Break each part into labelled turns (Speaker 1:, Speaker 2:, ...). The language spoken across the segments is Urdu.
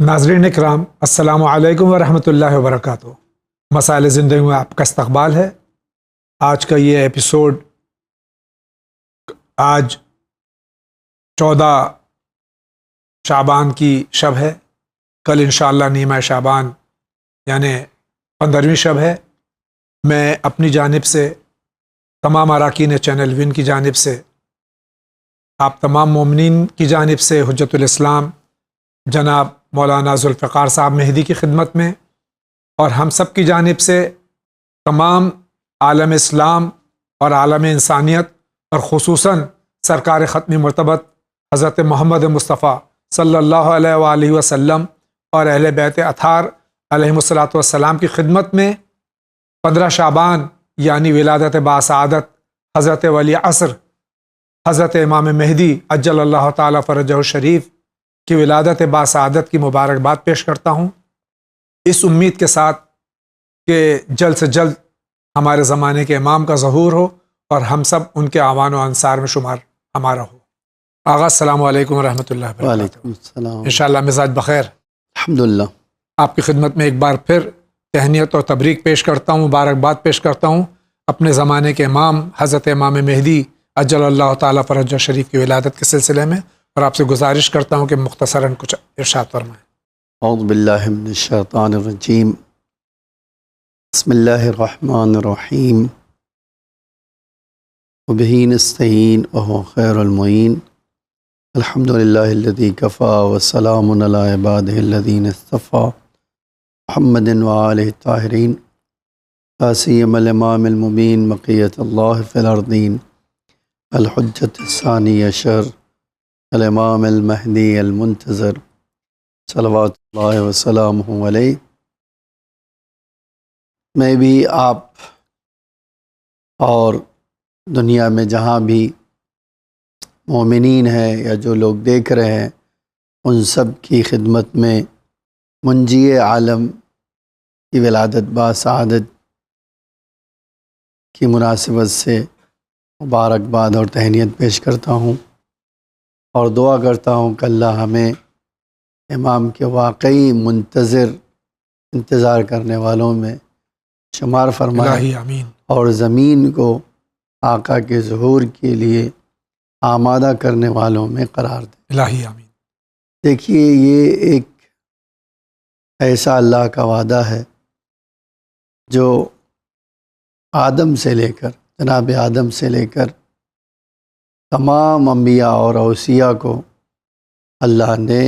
Speaker 1: ناظرین اکرام، السلام علیکم ورحمۃ اللہ وبرکاتہ۔ مسائل زندگی میں آپ کا استقبال ہے۔ آج کا یہ ایپیسوڈ آج 14 شعبان کی شب ہے۔ کل انشاءاللہ نیمہ شعبان یعنی 15ویں شب ہے۔ میں اپنی جانب سے، تمام اراکین چینل ون کی جانب سے، آپ تمام مومنین کی جانب سے، حجت الاسلام جناب مولانا ذوالفقار صاحب مہدی کی خدمت میں، اور ہم سب کی جانب سے تمام عالم اسلام اور عالم انسانیت، اور خصوصاً سرکار ختم مرتبت حضرت محمد مصطفیٰ صلی اللہ علیہ وآلہ وسلم اور اہل بیت اطہار علیہم الصلاۃ والسلام کی خدمت میں 15 شعبان یعنی ولادت باسعادت حضرت ولی عصر حضرت امام مہدی عجل اللہ تعالیٰ فرجہ الشریف کی ولادت باسعادت کی مبارکباد پیش کرتا ہوں، اس امید کے ساتھ کہ جلد سے جلد ہمارے زمانے کے امام کا ظہور ہو اور ہم سب ان کے اعوان و انصار میں شمار ہمارا ہو۔ آغا السلام علیکم ورحمۃ اللہ وبرکاتہ۔
Speaker 2: وعلیکم السلام۔
Speaker 1: انشاءاللہ مزاج بخیر۔
Speaker 2: الحمدللہ۔
Speaker 1: آپ کی خدمت میں ایک بار پھر تہنیت اور تبریک پیش کرتا ہوں، مبارکباد پیش کرتا ہوں اپنے زمانے کے امام حضرت امام مہدی عجل اللہ تعالیٰ فرجہ شریف کی ولادت کے سلسلے میں، اور آپ سے گزارش کرتا ہوں کہ مختصراً کچھ ارشاد فرمائیں۔
Speaker 2: اعوذ باللہ من الشیطان الرجیم، بسم اللہ الرحمن الرحیم، وبہ نستعین وہو خیر المعین، الحمد للہ الذی کفا وسلام علی عبادہ الذین اصطفیٰ محمد وآلہ الطاہرین، لا سیما الامام المبین بقیۃ اللہ فی الارضین، الحجۃ الثانی عشر، الامام المہدی المنتظر صلوات اللہ وسلامہ علیہ۔ میں بھی آپ اور دنیا میں جہاں بھی مومنین ہیں یا جو لوگ دیکھ رہے ہیں، ان سب کی خدمت میں منجی عالم کی ولادت باسعادت کی مناسبت سے مبارکباد اور تہنیت پیش کرتا ہوں، اور دعا کرتا ہوں کہ اللہ ہمیں امام کے واقعی منتظر انتظار کرنے والوں میں شمار فرمائے،
Speaker 1: الہی آمین۔
Speaker 2: اور زمین کو آقا کے ظہور کے لیے آمادہ کرنے والوں میں قرار دے۔
Speaker 1: الہی آمین۔
Speaker 2: دیکھیے، یہ ایک ایسا اللہ کا وعدہ ہے جو آدم سے لے کر، جناب آدم سے لے کر تمام انبیاء اور اوصیاء کو اللہ نے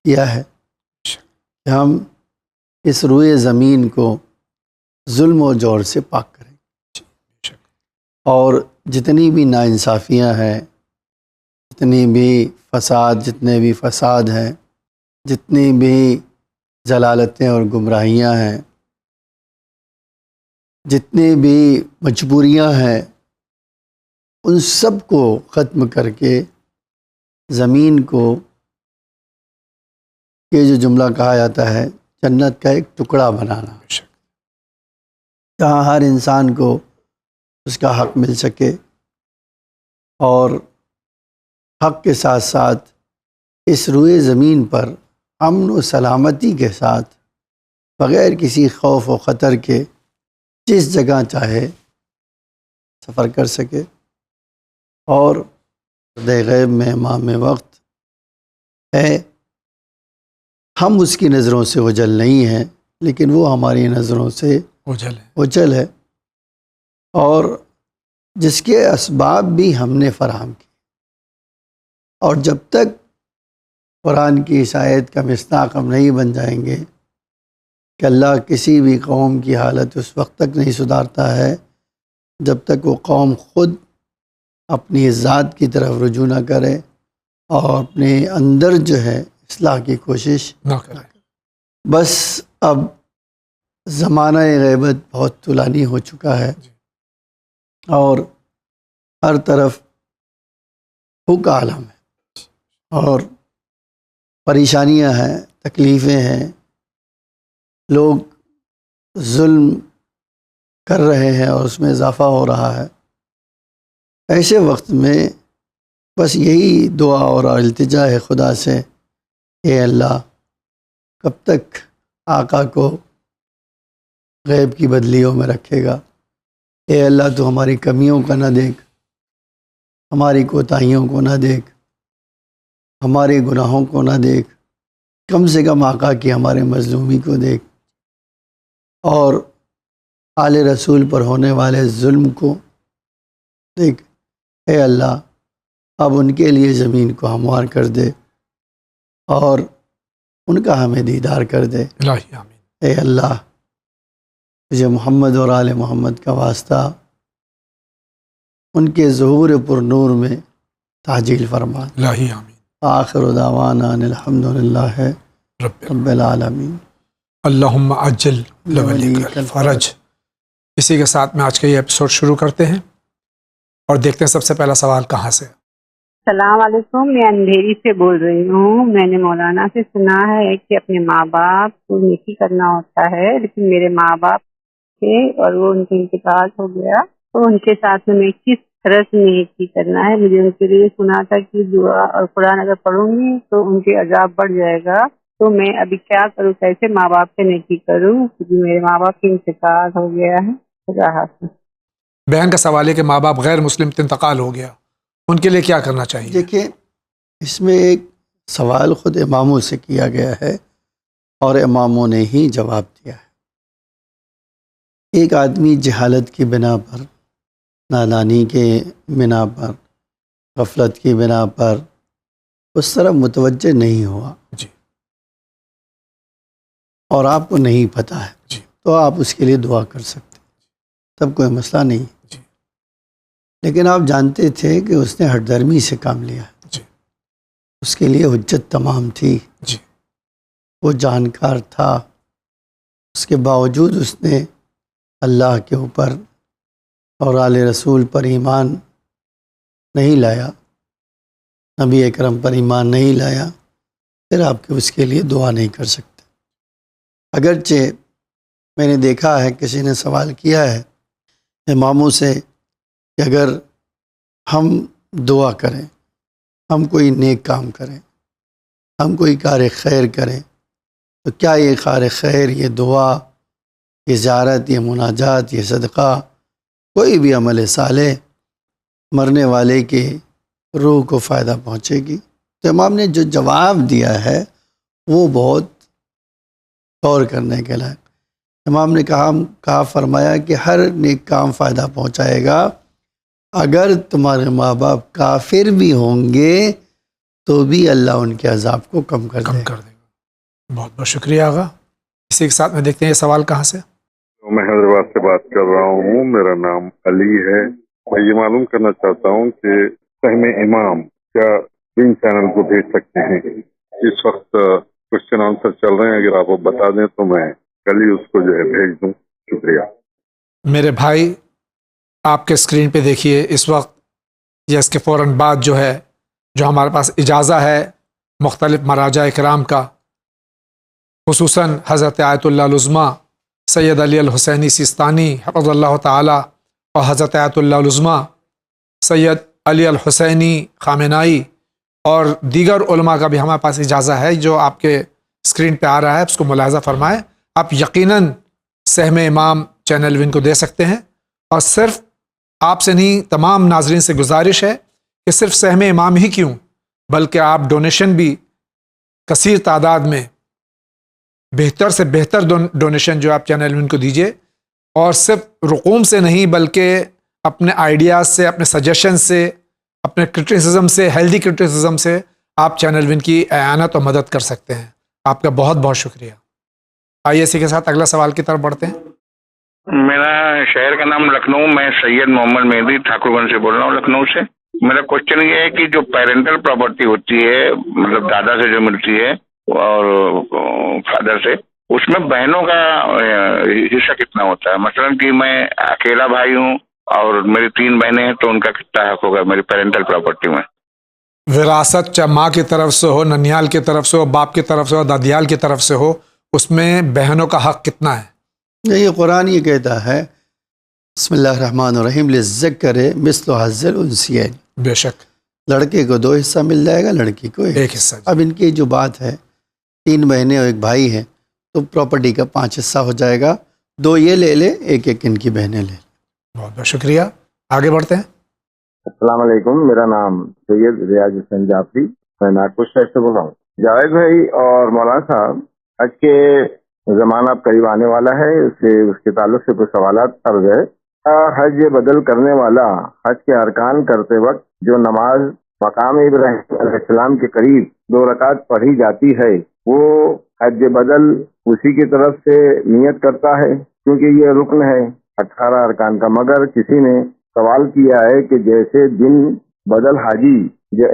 Speaker 2: کیا ہے کہ ہم اس روئے زمین کو ظلم و جور سے پاک کریں، اور جتنی بھی ناانصافیاں ہیں، جتنی بھی جتنے بھی فساد ہیں، جتنی بھی ضلالتیں اور گمراہیاں ہیں، جتنی بھی مجبوریاں ہیں، ان سب کو ختم کر کے زمین کو، یہ جو جملہ کہا جاتا ہے، جنت کا ایک ٹکڑا بنانا، جہاں ہر انسان کو اس کا حق مل سکے، اور حق کے ساتھ ساتھ اس روئے زمین پر امن و سلامتی کے ساتھ، بغیر کسی خوف و خطر کے، جس جگہ چاہے سفر کر سکے۔ اور غیب میں امام وقت ہے، ہم اس کی نظروں سے اوجھل نہیں ہیں، لیکن وہ ہماری نظروں سے اوجھل ہے، اور جس کے اسباب بھی ہم نے فراہم کی۔ اور جب تک قرآن کی اس آیت کا مصداق ہم نہیں بن جائیں گے کہ اللہ کسی بھی قوم کی حالت اس وقت تک نہیں سدھارتا ہے جب تک وہ قوم خود اپنی ذات کی طرف رجوع نہ کرے اور اپنے اندر جو ہے اصلاح کی کوشش
Speaker 1: نہ کرے۔
Speaker 2: بس اب زمانہ غیبت بہت طولانی ہو چکا ہے، اور ہر طرف بھوک عالم ہے، اور پریشانیاں ہیں، تکلیفیں ہیں، لوگ ظلم کر رہے ہیں اور اس میں اضافہ ہو رہا ہے۔ ایسے وقت میں بس یہی دعا اور التجا ہے خدا سے، اے اللہ کب تک آقا کو غیب کی بدلیوں میں رکھے گا؟ اے اللہ تو ہماری کمیوں کا نہ دیکھ، ہماری کوتاہیوں کو نہ دیکھ، ہمارے گناہوں کو نہ دیکھ، کم سے کم آقا کی ہمارے مظلومی کو دیکھ، اور آل رسول پر ہونے والے ظلم کو دیکھ۔ اے اللہ اب ان کے لیے زمین کو ہموار کر دے اور ان کا ہمیں دیدار کر دے۔
Speaker 1: الہی آمین۔
Speaker 2: اے اللہ مجھے محمد اور آل محمد کا واسطہ ان کے ظہور پر نور میں تعجیل فرما۔
Speaker 1: الہی آمین۔
Speaker 2: آخر دعوانا ان الحمدللہ رب العالمین۔
Speaker 1: اللہم عجل لولیک الفرج۔ اسی کے ساتھ میں آج کا یہ ایپیسوڈ شروع کرتے ہیں اور دیکھتے ہیں سب سے پہلا سوال کہاں سے۔
Speaker 3: السلام علیکم، میں اندھیری سے بول رہی ہوں۔ میں نے مولانا سے سنا ہے کہ اپنے ماں باپ کو نیکی کرنا ہوتا ہے، لیکن میرے ماں باپ تھے اور وہ ان کا انتقال ہو گیا، تو ان کے ساتھ میں کس طرح سے نیکی کرنا ہے؟ مجھے ان کے لیے سنا تھا کہ دعا اور قرآن اگر پڑھوں گی تو ان کے عذاب بڑھ جائے گا، تو میں ابھی کیا کروں؟ کیسے ماں باپ سے نیکی کروں؟ کیونکہ میرے ماں باپ کا انتقال ہو گیا ہے۔ خدا حافظ۔
Speaker 1: بہن کا سوال ہے کہ ماں باپ غیر مسلم انتقال ہو گیا، ان کے لیے کیا کرنا چاہیے؟
Speaker 2: دیکھیں، اس میں ایک سوال خود اماموں سے کیا گیا ہے اور اماموں نے ہی جواب دیا ہے۔ ایک آدمی جہالت کی بنا پر، نادانی کے بنا پر، غفلت کی بنا پر اس طرف متوجہ نہیں ہوا
Speaker 1: جی
Speaker 2: اور آپ کو نہیں پتہ ہے،
Speaker 1: جی
Speaker 2: تو آپ اس کے لیے دعا کر سکتے، تب کوئی مسئلہ نہیں۔
Speaker 1: جی
Speaker 2: لیکن آپ جانتے تھے کہ اس نے ہٹ درمی سے کام لیا ہے،
Speaker 1: جی
Speaker 2: اس کے لیے حجت تمام تھی،
Speaker 1: جی
Speaker 2: وہ جانکار تھا، اس کے باوجود اس نے اللہ کے اوپر اور آل رسول پر ایمان نہیں لایا، نبی اکرم پر ایمان نہیں لایا، پھر آپ اس کے لیے دعا نہیں کر سکتے۔ اگرچہ میں نے دیکھا ہے کسی نے سوال کیا ہے اماموں سے کہ اگر ہم دعا کریں، ہم کوئی نیک کام کریں، ہم کوئی کار خیر کریں، تو کیا یہ کار خیر، یہ دعا، یہ زیارت، یہ مناجات، یہ صدقہ، کوئی بھی عمل صالح مرنے والے کے روح کو فائدہ پہنچے گی؟ تو امام نے جو جواب دیا ہے وہ بہت غور کرنے کے لائق۔ امام نے کہا فرمایا کہ ہر نیک کام فائدہ پہنچائے گا، اگر تمہارے ماں باپ کافر بھی ہوں گے تو بھی اللہ ان کے عذاب کو کم کر دے گا۔
Speaker 1: بہت بہت شکریہ آغا۔ اسی کے ساتھ میں دیکھتے ہیں یہ سوال کہاں سے۔
Speaker 4: میں حیدرآباد سے بات کر رہا ہوں، میرا نام علی ہے۔ میں یہ معلوم کرنا چاہتا ہوں کہ سہم امام کیا دین چینل کو بھیج سکتے ہیں؟ اس وقت کوشچن آنسر چل رہے ہیں، اگر آپ بتا دیں تو میں کل ہی اس کو جو ہے بھیج دوں۔ شکریہ۔
Speaker 1: میرے بھائی، آپ کے اسکرین پہ دیکھیے اس وقت یا اس کے فوراً بعد جو ہے، جو ہمارے پاس اجازہ ہے مختلف مراجع کرام کا، خصوصاً حضرت آیت اللہ العظمیٰ سید علی الحسینی سیستانی حفظ اللہ تعالی اور حضرت آیت اللہ العظمیٰ سید علی الحسینی خامنائی اور دیگر علماء کا بھی ہمارے پاس اجازہ ہے، جو آپ کے اسکرین پہ آ رہا ہے، اس کو ملاحظہ فرمائیں۔ آپ یقیناً سہم امام چینل ون کو دے سکتے ہیں، اور صرف آپ سے نہیں، تمام ناظرین سے گزارش ہے کہ صرف سہم امام ہی کیوں، بلکہ آپ ڈونیشن بھی کثیر تعداد میں، بہتر سے بہتر ڈونیشن جو آپ چینل ون کو دیجیے، اور صرف رقوم سے نہیں بلکہ اپنے آئیڈیاز سے، اپنے سجیشن سے، اپنے کرٹیسزم سے، ہیلدی کرٹیسزم سے آپ چینل ون کی اعانت اور مدد کر سکتے ہیں۔ آپ کا بہت بہت شکریہ۔ آئیے اسی کے ساتھ اگلا سوال کی طرف بڑھتے ہیں۔
Speaker 5: میرا شہر کا نام لکھنؤ، میں سید محمد مہدی ٹھاکر گنج سے بول رہا ہوں، لکھنؤ سے۔ میرا کوشچن یہ ہے کہ جو پیرنٹل پراپرٹی ہوتی ہے، مطلب دادا سے جو ملتی ہے اور فادر سے، اس میں بہنوں کا حصہ کتنا ہوتا ہے؟ مثلا کہ میں اکیلا بھائی ہوں اور میری 3 بہنیں ہیں، تو ان کا کتنا حق ہوگا میری پیرنٹل پراپرٹی میں؟
Speaker 1: وراثت چاہے ماں کی طرف سے ہو، ننیال کی طرف سے ہو، باپ کی طرف سے ہو، دادیال کی طرف سے ہو، اس میں بہنوں کا حق کتنا ہے؟
Speaker 2: یہ قرآن یہ کہتا ہے، بسم اللہ الرحمن الرحیم، للذکر مثل حظ الانثیین،
Speaker 1: بے شک
Speaker 2: لڑکے کو 2 حصہ مل جائے گا، لڑکی کو 1
Speaker 1: حصہ۔
Speaker 2: اب ان کی جو بات ہے 3 بہنیں اور 1 بھائی ہیں تو پراپرٹی کا 5 حصہ ہو جائے گا. 2 یہ لے لیں، 1 ان کی بہنیں لے لیں.
Speaker 1: بہت بہت شکریہ. آگے بڑھتے ہیں.
Speaker 6: السلام علیکم، میرا نام سید ریاض حسین جعفری، میں ناگپور شہر سے بول رہا ہوں. جاوید بھائی اور مولانا صاحب، حج کے زمانہ اب قریب آنے والا ہے، اس کے تعلق سے کچھ سوالات عرض ہے. حج بدل کرنے والا حج کے ارکان کرتے وقت جو نماز مقام ابراہیم علیہ السلام کے قریب 2 رکعت پڑھی جاتی ہے، وہ حج بدل اسی کی طرف سے نیت کرتا ہے کیونکہ یہ رکن ہے 18 ارکان کا. مگر کسی نے سوال کیا ہے کہ جیسے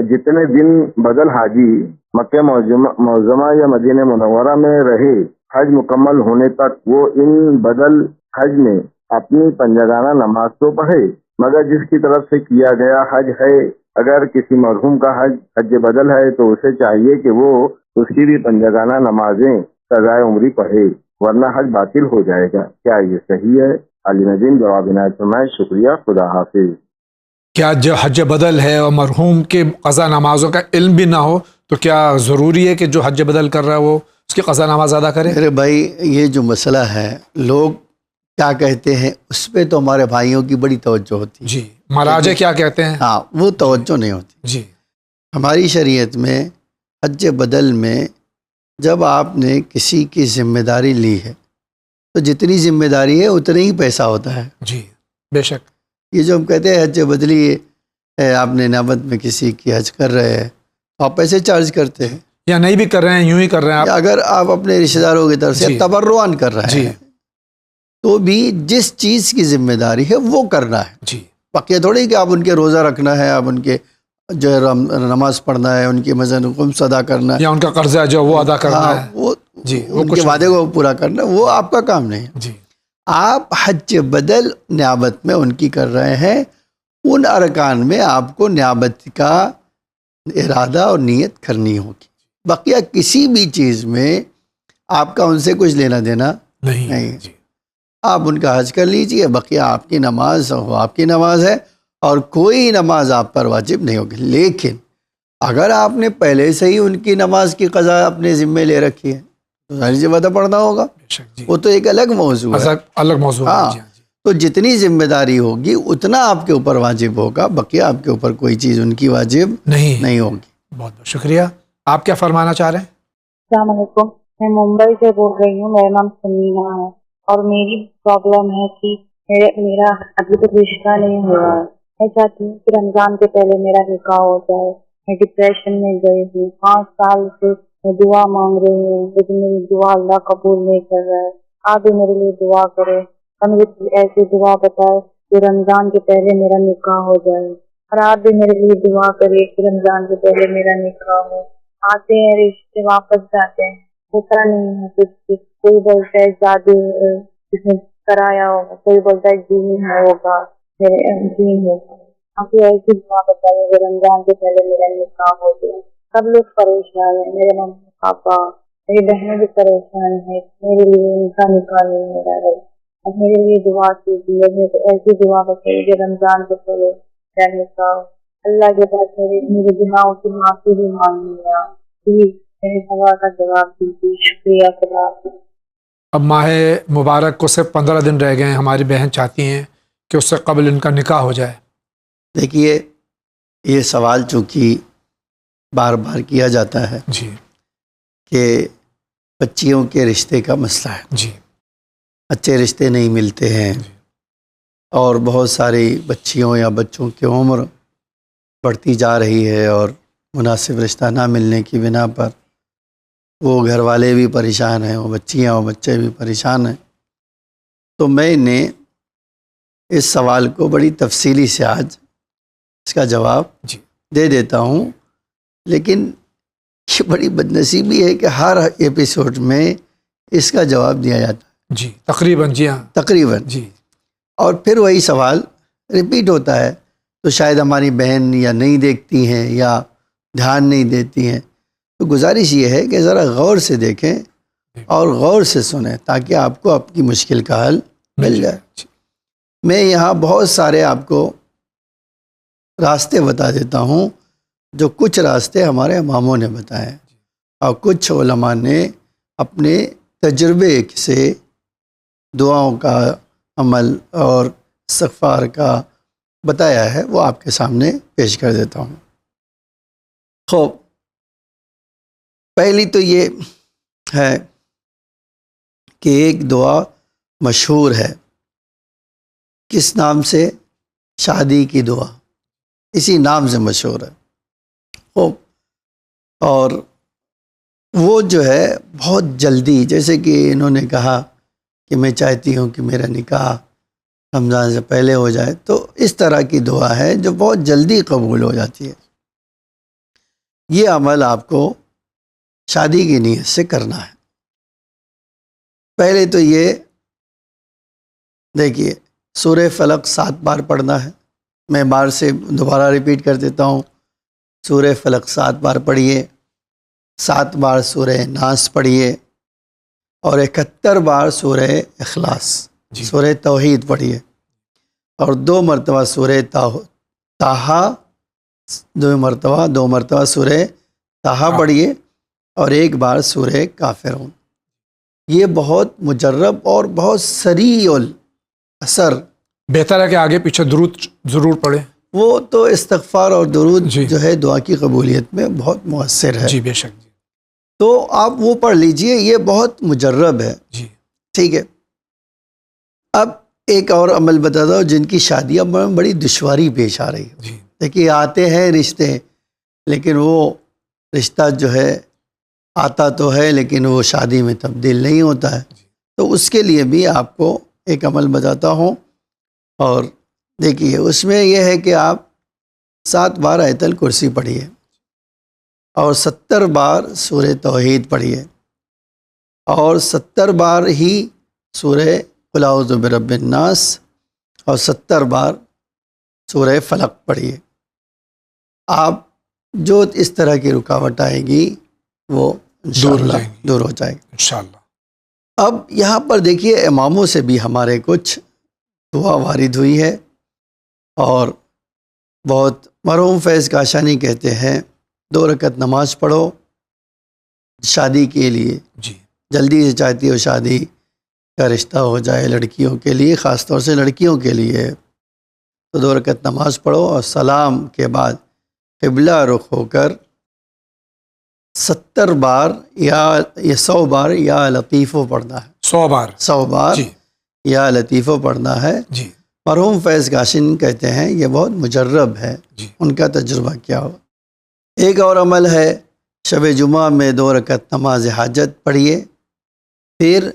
Speaker 6: جتنے دن بدل حاجی مکہ معظمہ یا مدینہ منورہ میں رہے، حج مکمل ہونے تک وہ ان بدل حج میں اپنی پنجگانہ نماز تو پڑھے، مگر جس کی طرف سے کیا گیا حج ہے. اگر کسی مرحوم کا حج بدل ہے تو اسے چاہیے کہ وہ اس کی بھی پنجگانہ نمازیں قضائے عمری پڑھے، ورنہ حج باطل ہو جائے گا. کیا یہ صحیح ہے؟ علی ندیم جواب عنایت فرمائے. شکریہ، خدا حافظ.
Speaker 1: کیا جو حج بدل ہے اور مرحوم کے قضا نمازوں کا علم بھی نہ ہو تو کیا ضروری ہے کہ جو حج بدل کر رہا ہے وہ اس کی قضا نماز ادا کرے؟
Speaker 2: میرے بھائی، یہ جو مسئلہ ہے، لوگ کیا کہتے ہیں اس پہ تو ہمارے بھائیوں کی بڑی توجہ ہوتی ہے.
Speaker 1: جی، مراجع کیا کہتے ہیں؟
Speaker 2: ہاں، وہ توجہ نہیں ہوتی.
Speaker 1: جی،
Speaker 2: ہماری شریعت میں حج بدل میں جب آپ نے کسی کی ذمہ داری لی ہے تو جتنی ذمہ داری ہے اتنا ہی پیسہ ہوتا ہے.
Speaker 1: جی بے شک.
Speaker 2: یہ جو ہم کہتے ہیں حج بدلی ہے، آپ نے نیابت میں کسی کی حج کر رہے ہیں تو آپ پیسے چارج کرتے ہیں،
Speaker 1: یا نہیں بھی کر رہے ہیں، یوں ہی کر رہے ہیں آپ.
Speaker 2: اگر آپ اپنے رشتہ داروں کی طرف سے
Speaker 1: جی.
Speaker 2: تبرعاً کر رہے
Speaker 1: جی.
Speaker 2: ہیں تو بھی جس چیز کی ذمہ داری ہے وہ کرنا ہے.
Speaker 1: جی،
Speaker 2: باقی تھوڑی کہ آپ ان کے روزہ رکھنا ہے، آپ ان کے جو ہے نماز پڑھنا ہے، ان کی مثلاً خمس ادا کرنا ہے،
Speaker 1: یا ان کا قرضہ جو وہ ادا کرنا ہے.
Speaker 2: وہ
Speaker 1: جی، وہ
Speaker 2: ان
Speaker 1: کچھ
Speaker 2: کے وعدے کو پورا کرنا، وہ آپ کا کام نہیں ہے.
Speaker 1: جی،
Speaker 2: آپ حج بدل نیابت میں ان کی کر رہے ہیں، ان ارکان میں آپ کو نیابت کا ارادہ اور نیت کرنی ہوگی. بقیہ کسی بھی چیز میں آپ کا ان سے کچھ لینا دینا نہیں.
Speaker 1: جی.
Speaker 2: آپ ان کا حج کر لیجئے، بقیہ آپ کی نماز وہ آپ کی نماز ہے اور کوئی نماز آپ پر واجب نہیں ہوگی. لیکن اگر آپ نے پہلے سے ہی ان کی نماز کی قضا اپنے ذمے لے رکھی ہے تو ظاہر سی بات پڑھنا ہوگا.
Speaker 1: جی.
Speaker 2: وہ تو ایک الگ موضوع ہے،
Speaker 1: الگ موضوع ہے.
Speaker 2: ہاں.
Speaker 1: جی.
Speaker 2: تو جتنی ذمہ داری ہوگی اتنا آپ کے اوپر واجب ہوگا، بقیہ آپ کے اوپر کوئی چیز ان کی واجب نہیں ہوگی.
Speaker 1: بہت بہت شکریہ. آپ کیا فرمانا چاہ رہے ہیں؟
Speaker 3: السلام علیکم، میں ممبئی سے بول رہی ہوں. میرا نام سمینا ہے اور میری پرابلم ہے کہ میرا ابھی تک رشتہ نہیں ہوا ہے. میں چاہتی ہوں کہ رمضان کے پہلے میرا نکاح ہو جائے. میں ڈپریشن میں گئی ہوں، 5 سال سے میں دعا مانگ رہی ہوں لیکن میری دعا اللہ قبول نہیں کر رہا ہے. آپ بھی میرے لیے دعا کرے اور مجھے ایسی دعا بتائے کہ رمضان کے پہلے میرا نکاح ہو جائے. اور آپ بھی میرے لیے دعا کرے کہ رمضان کے پہلے میرا نکاح ہو. آتے ہیں رشتے واپس جاتے ہیں، ہوتا نہیں ہے کچھ. کوئی بولتا ہے جادو جس نے کرایا ہوگا، کوئی بولتا ہے جین ہوگا، جین ہوگا. آپ کو ایسی دعا بتائیے کہ رمضان کے پہلے میرا نکاح ہو جائے. سب لوگ پریشان ہیں، میرے ممی پاپا، میری بہنیں بھی پریشان ہیں. میرے لیے ان کا نکاح نہیں ہو رہا ہے. اب میرے لیے دعا کیجیے، میرے ایسی دعا بتائیے کہ رمضان کے پہلے میرا نکاح ہو. اللہ کے پاس میرے گناہوں کی معافی بھی مانگنی ہے. پلیز میرے سوال کا جواب دیجیے. شکریہ. خدا حافظ.
Speaker 1: اب ماہ مبارک کو صرف 15 دن رہ گئے ہیں. ہماری بہن چاہتی ہیں کہ اس سے قبل ان کا نکاح ہو جائے.
Speaker 2: دیکھیے، یہ سوال چونکہ بار بار کیا جاتا ہے
Speaker 1: جی
Speaker 2: کہ بچیوں کے رشتے کا مسئلہ ہے.
Speaker 1: جی.
Speaker 2: اچھے رشتے نہیں ملتے ہیں اور بہت ساری بچیوں یا بچوں کی عمر بڑھتی جا رہی ہے اور مناسب رشتہ نہ ملنے کی بنا پر وہ گھر والے بھی پریشان ہیں، وہ بچیاں اور بچے بھی پریشان ہیں. تو میں نے اس سوال کو بڑی تفصیلی سے آج اس کا جواب
Speaker 1: جی
Speaker 2: دے دیتا ہوں. لیکن یہ بڑی بدنصیبی ہے کہ ہر ایپیسوڈ میں اس کا جواب دیا جاتا ہے.
Speaker 1: جی تقریباً. جی ہاں
Speaker 2: تقریباً.
Speaker 1: جی.
Speaker 2: اور پھر وہی سوال ریپیٹ ہوتا ہے. تو شاید ہماری بہن یا نہیں دیکھتی ہیں یا دھیان نہیں دیتی ہیں. تو گزارش یہ ہے کہ ذرا غور سے دیکھیں اور غور سے سنیں تاکہ آپ کو آپ کی مشکل کا حل مل جائے. میں یہاں بہت سارے آپ کو راستے بتا دیتا ہوں جو کچھ راستے ہمارے اماموں نے بتائے. اور کچھ علماء نے اپنے تجربے سے دعاؤں کا عمل اور استغفار کا بتایا ہے، وہ آپ کے سامنے پیش کر دیتا ہوں۔ خوب، پہلی تو یہ ہے کہ ایک دعا مشہور ہے، کس نام سے؟ شادی کی دعا، اسی نام سے مشہور ہے۔ خوب، اور وہ جو ہے بہت جلدی، جیسے کہ انہوں نے کہا کہ میں چاہتی ہوں کہ میرا نکاح رمضان سے پہلے ہو جائے، تو اس طرح کی دعا ہے جو بہت جلدی قبول ہو جاتی ہے۔ یہ عمل آپ کو شادی کی نیت سے کرنا ہے۔ پہلے تو یہ دیکھیے، سورہ فلق 7 بار پڑھنا ہے۔ میں بار سے دوبارہ ریپیٹ کر دیتا ہوں، سورہ فلق 7 بار پڑھیے، 7 بار سورہ ناس پڑھیے، اور 71 بار سورہ اخلاص، سورہ توحید پڑھیے، اور 2 مرتبہ سورہ طٰہٰ، 2 مرتبہ سورہ طٰہٰ پڑھیے، اور 1 بار سورہ کافرون۔ یہ بہت مجرب اور بہت سریع اثر۔
Speaker 1: بہتر ہے کہ آگے پیچھے درود ضرور پڑھیں۔
Speaker 2: وہ تو استغفار اور درود جو ہے دعا کی قبولیت میں بہت مؤثر ہے۔
Speaker 1: جی بے شک جی۔
Speaker 2: تو آپ وہ پڑھ لیجئے، یہ بہت مجرب ہے۔
Speaker 1: جی
Speaker 2: ٹھیک ہے۔ اب ایک اور عمل بتاتا ہوں جن کی شادیاں میں بڑی دشواری پیش آ رہی ہے۔
Speaker 1: جی
Speaker 2: دیکھیے، آتے ہیں رشتے، لیکن وہ رشتہ جو ہے آتا تو ہے لیکن وہ شادی میں تبدیل نہیں ہوتا ہے۔ تو اس کے لیے بھی آپ کو ایک عمل بتاتا ہوں، اور دیکھیے اس میں یہ ہے کہ آپ 7 بار آیت الکرسی پڑھیے، اور 70 بار سورہ توحید پڑھیے، اور 70 بار ہی سورہ قل اعوذ برب الناس، اور 70 بار سورہ فلق پڑھیے۔ آپ جو اس طرح کی رکاوٹ آئے گی وہ انشاءاللہ دور ہو جائے گی
Speaker 1: انشاءاللہ۔
Speaker 2: اب یہاں پر دیکھیے، اماموں سے بھی ہمارے کچھ دعا وارد ہوئی ہے، اور بہت مرحوم فیض کاشانی کہتے ہیں 2 رکعت نماز پڑھو شادی کے لیے،
Speaker 1: جی
Speaker 2: جلدی سے چاہتی ہو شادی کا رشتہ ہو جائے لڑکیوں کے لیے، خاص طور سے لڑکیوں کے لیے، تو 2 رکعت نماز پڑھو، اور سلام کے بعد قبلہ رخ ہو کر 70 بار یا 100 بار یا لطیفو پڑھنا ہے۔
Speaker 1: 100 بار
Speaker 2: جی یا لطیفو پڑھنا ہے۔
Speaker 1: جی
Speaker 2: مرحوم فیض کاشن کہتے ہیں یہ بہت مجرب ہے،
Speaker 1: جی
Speaker 2: ان کا تجربہ کیا ہو۔ ایک اور عمل ہے، شب جمعہ میں 2 رکعت نماز حاجت پڑھیے، پھر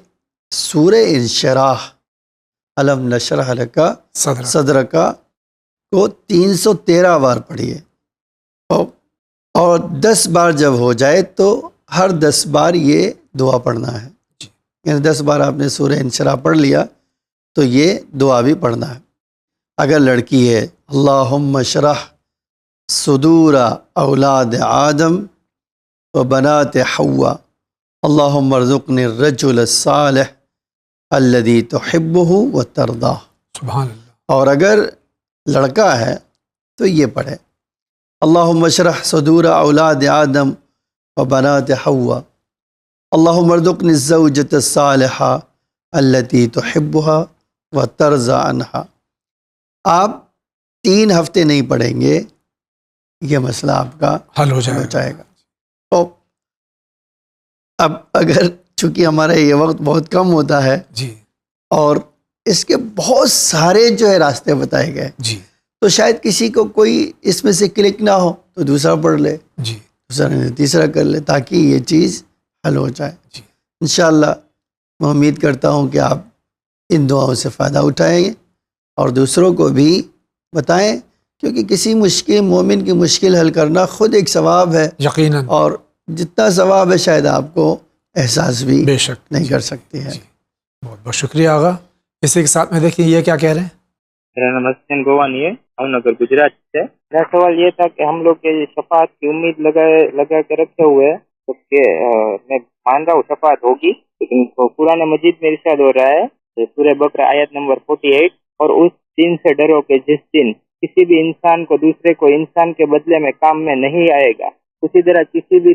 Speaker 2: سورہ انشراح، الم نشرح لک صدرک کو 313 بار پڑھیے، اور 10 بار جب ہو جائے تو ہر 10 بار یہ دعا پڑھنا ہے۔ یعنی 10 بار آپ نے سورہ انشراح پڑھ لیا تو یہ دعا بھی پڑھنا ہے۔ اگر لڑکی ہے، اللہم اشرح صدور اولاد آدم و بنات حوا اللہم ارزقنی الرجل الصالح الذی تحبہ و ترضاہ۔
Speaker 1: سبحان اللہ۔
Speaker 2: اور اگر لڑکا ہے تو یہ پڑھے، اللہم اشرح صدور اولاد آدم و بنات حوا اللہم ارزقنی الزوجۃ الصالحہ التی تحبہا و ترضی عنہا۔ آپ 3 ہفتے نہیں پڑھیں گے، یہ مسئلہ آپ کا
Speaker 1: حل ہو جائے
Speaker 2: گا۔ تو اب اگر چونکہ ہمارا یہ وقت بہت کم ہوتا ہے،
Speaker 1: جی
Speaker 2: اور اس کے بہت سارے جو ہے راستے بتائے گئے،
Speaker 1: جی
Speaker 2: تو شاید کسی کو کوئی اس میں سے کلک نہ ہو تو دوسرا پڑھ لے،
Speaker 1: جی
Speaker 2: دوسرا نے تیسرا کر لے، تاکہ یہ چیز حل ہو جائے۔
Speaker 1: جی
Speaker 2: انشاءاللہ میں امید کرتا ہوں کہ آپ ان دعاؤں سے فائدہ اٹھائیں گے اور دوسروں کو بھی بتائیں، کیونکہ کسی مشکل مومن کی مشکل حل کرنا خود ایک ثواب ہے،
Speaker 1: یقیناً،
Speaker 2: اور جتنا ثواب ہے شاید آپ کو احساس بھی
Speaker 1: بے شک
Speaker 2: نہیں کر سکتی ہے۔
Speaker 1: جی بہت بہت شکریہ آغا۔ اسی کے ساتھ میں دیکھیں یہ کیا کہہ رہے ہیں۔
Speaker 7: میرا نام حسین گوانی ہے، ہم نگر گجرات سے۔ میرا سوال یہ تھا کہ ہم لوگ یہ شفاعت کی امید لگا کے رکھے ہوئے ہیں، تو کہ میں مان رہا ہوں شفاعت ہوگی، لیکن قرآن مجید میں ارشاد ہو رہا ہے سورہ بقرہ آیت نمبر 48، اور اس دن سے ڈرو کہ جس دن کسی بھی انسان کو دوسرے کو انسان کے بدلے میں کام میں نہیں آئے گا، اسی طرح کسی بھی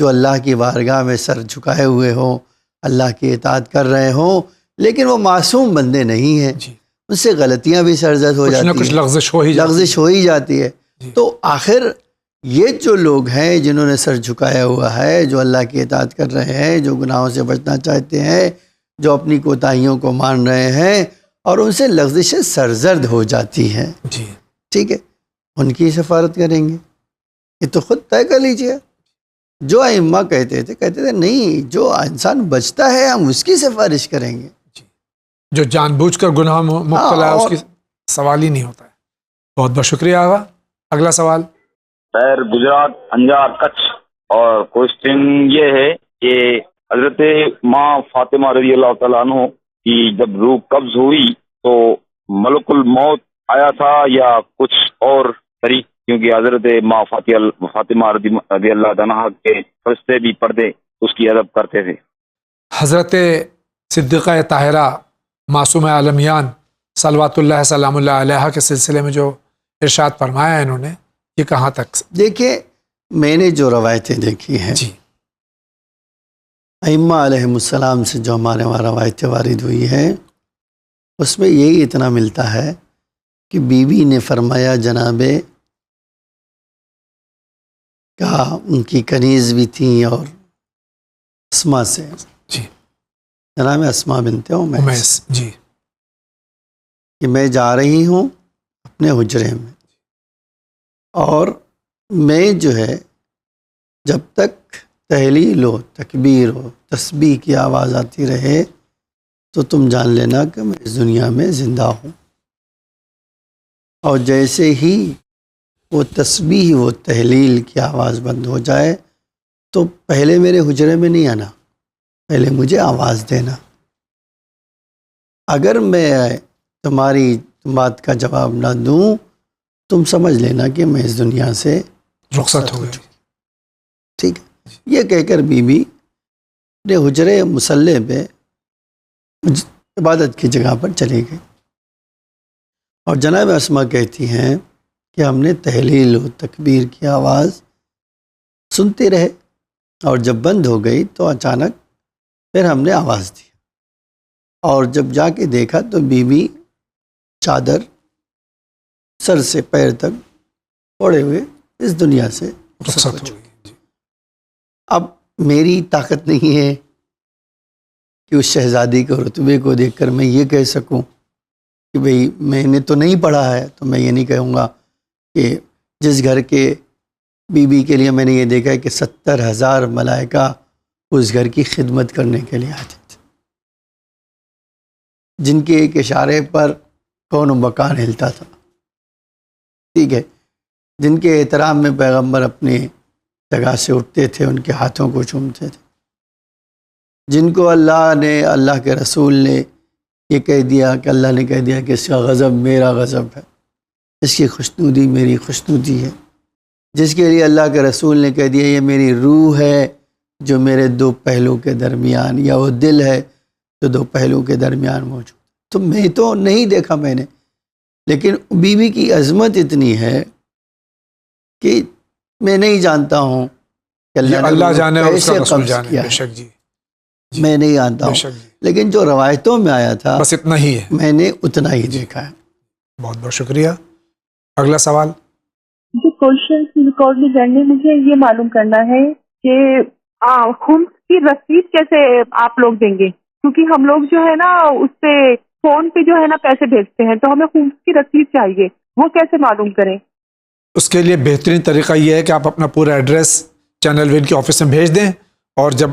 Speaker 2: جو اللہ کی بارگاہ میں سر جھکائے ہوئے ہوں، اللہ کی اطاعت کر رہے ہوں، لیکن وہ معصوم بندے نہیں ہیں،
Speaker 1: جی،
Speaker 2: ان سے غلطیاں بھی سرزد ہو
Speaker 1: کچھ نہ
Speaker 2: جاتی
Speaker 1: کچھ
Speaker 2: ہیں،
Speaker 1: لغزش ہو ہی جاتی
Speaker 2: لغزش ہو ہی جاتی ہے۔
Speaker 1: جی۔
Speaker 2: تو آخر یہ جو لوگ ہیں جنہوں نے سر جھکایا ہوا ہے، جو اللہ کی اطاعت کر رہے ہیں، جو گناہوں سے بچنا چاہتے ہیں، جو اپنی کوتاہیوں کو مان رہے ہیں، اور ان سے لغزشیں سرزد ہو جاتی ہیں،
Speaker 1: جی،
Speaker 2: ٹھیک ہے، ان کی سفارت کریں گے۔ یہ تو خود طے کر لیجیے۔ جو ائمہ کہتے تھے نہیں، جو انسان بچتا ہے ہم اس کی سفارش کریں گے۔
Speaker 1: جو جان بوجھ کر گناہ میں مبتلا ہے اس کی سوال ہی نہیں ہوتا ہے۔ بہت بہت شکریہ آغا۔ اگلا سوال۔
Speaker 8: شہر گجرات انجار کچھ، اور کوشچن یہ ہے کہ حضرت ماں فاطمہ رضی اللہ تعالیٰ عنہ کی جب روح قبض ہوئی تو ملک الموت آیا تھا یا کچھ اور طریق؟ کیونکہ حضرت ماں فاطمہ رضی اللہ عنہ کے فرشتے بھی پردے اس کی ادب کرتے تھے۔
Speaker 1: حضرت صدیقہ طاہرہ معصوم عالمیان صلوات اللہ سلام اللہ علیہ کے سلسلے میں جو ارشاد فرمایا ہے انہوں نے، یہ کہاں تک؟
Speaker 2: دیکھیں، میں نے جو روایتیں دیکھی ہیں
Speaker 1: جی،
Speaker 2: ائمہ علیہم السلام سے جو ہمارے وہاں روایتیں وارد ہوئی ہیں، اس میں یہی اتنا ملتا ہے کہ بی بی نے فرمایا جناب کا ان کی کنیز بھی تھیں اور اسما سے،
Speaker 1: جی،
Speaker 2: جناب اسما بنت امیس،
Speaker 1: امیس، جی،
Speaker 2: کہ میں جا رہی ہوں اپنے حجرے میں، اور میں جو ہے جب تک تحلیل ہو، تکبیر ہو، تسبیح کی آواز آتی رہے تو تم جان لینا کہ میں اس دنیا میں زندہ ہوں، اور جیسے ہی وہ تسبیح و تحلیل کی آواز بند ہو جائے تو پہلے میرے حجرے میں نہیں آنا، پہلے مجھے آواز دینا۔ اگر میں تمہاری بات کا جواب نہ دوں تم سمجھ لینا کہ میں اس دنیا سے
Speaker 1: رخصت ہو گئی۔
Speaker 2: ٹھیک ہے۔ یہ کہہ کر بی بی اپنے حجرے مصلح پہ عبادت کی جگہ پر چلی گئی، اور جناب اسما کہتی ہیں کہ ہم نے تحلیل و تکبیر کی آواز سنتے رہے، اور جب بند ہو گئی تو اچانک پھر ہم نے آواز دی، اور جب جا کے دیکھا تو بی بی چادر سر سے پیر تک اوڑھے ہوئے اس دنیا سے
Speaker 1: رخصت ہو
Speaker 2: چکی۔
Speaker 1: گئی۔
Speaker 2: اب میری طاقت نہیں ہے کہ اس شہزادی کے رتبے کو دیکھ کر میں یہ کہہ سکوں کہ بھئی میں نے تو نہیں پڑھا ہے، تو میں یہ نہیں کہوں گا کہ جس گھر کے بی بی کے لیے میں نے یہ دیکھا ہے کہ 70,000 ملائکہ اس گھر کی خدمت کرنے کے لیے آتے تھے، جن کے ایک اشارے پر کون و مکان ہلتا تھا، ٹھیک ہے، جن کے احترام میں پیغمبر اپنی جگہ سے اٹھتے تھے، ان کے ہاتھوں کو چومتے تھے، جن کو اللہ کے رسول نے یہ کہہ دیا کہ اللہ نے کہہ دیا کہ اس کا غضب میرا غضب ہے، اس کی خوشنودی میری خوشنودی ہے، جس کے لیے اللہ کے رسول نے کہہ دیا یہ میری روح ہے جو میرے دو پہلو کے درمیان، یا وہ دل ہے جو دو پہلو کے درمیان موجود۔ تو میں تو نہیں دیکھا میں نے، لیکن بی بی کی عظمت اتنی ہے کہ میں نہیں جانتا ہوں کہ
Speaker 1: یہ اللہ
Speaker 2: نے
Speaker 1: جانے اور اس کا
Speaker 2: کیسے
Speaker 1: رسول
Speaker 2: قبض
Speaker 1: جانے،
Speaker 2: کیا
Speaker 1: بے
Speaker 2: ہے،
Speaker 1: شک جی،
Speaker 2: میں نہیں جانتا
Speaker 1: بے
Speaker 2: ہوں،
Speaker 1: شک جی،
Speaker 2: لیکن جو روایتوں میں آیا تھا
Speaker 1: بس اتنا ہی ہے۔
Speaker 2: میں نے اتنا ہی دیکھا ہے۔
Speaker 1: بہت بہت شکریہ۔ اگلا سوال۔
Speaker 3: جو کوشچن ریکارڈ میں کرنے مجھے یہ معلوم کرنا ہے کہ خمس کی رسید کیسے آپ لوگ دیں گے، کیونکہ ہم لوگ جو ہے نا اس پہ فون پہ جو ہے نا پیسے بھیجتے ہیں، تو ہمیں خمس کی رسید چاہیے، وہ کیسے معلوم کریں؟
Speaker 1: اس کے لیے بہترین طریقہ یہ ہے کہ آپ اپنا پورا ایڈریس چینل وین کے آفس میں بھیج دیں، اور جب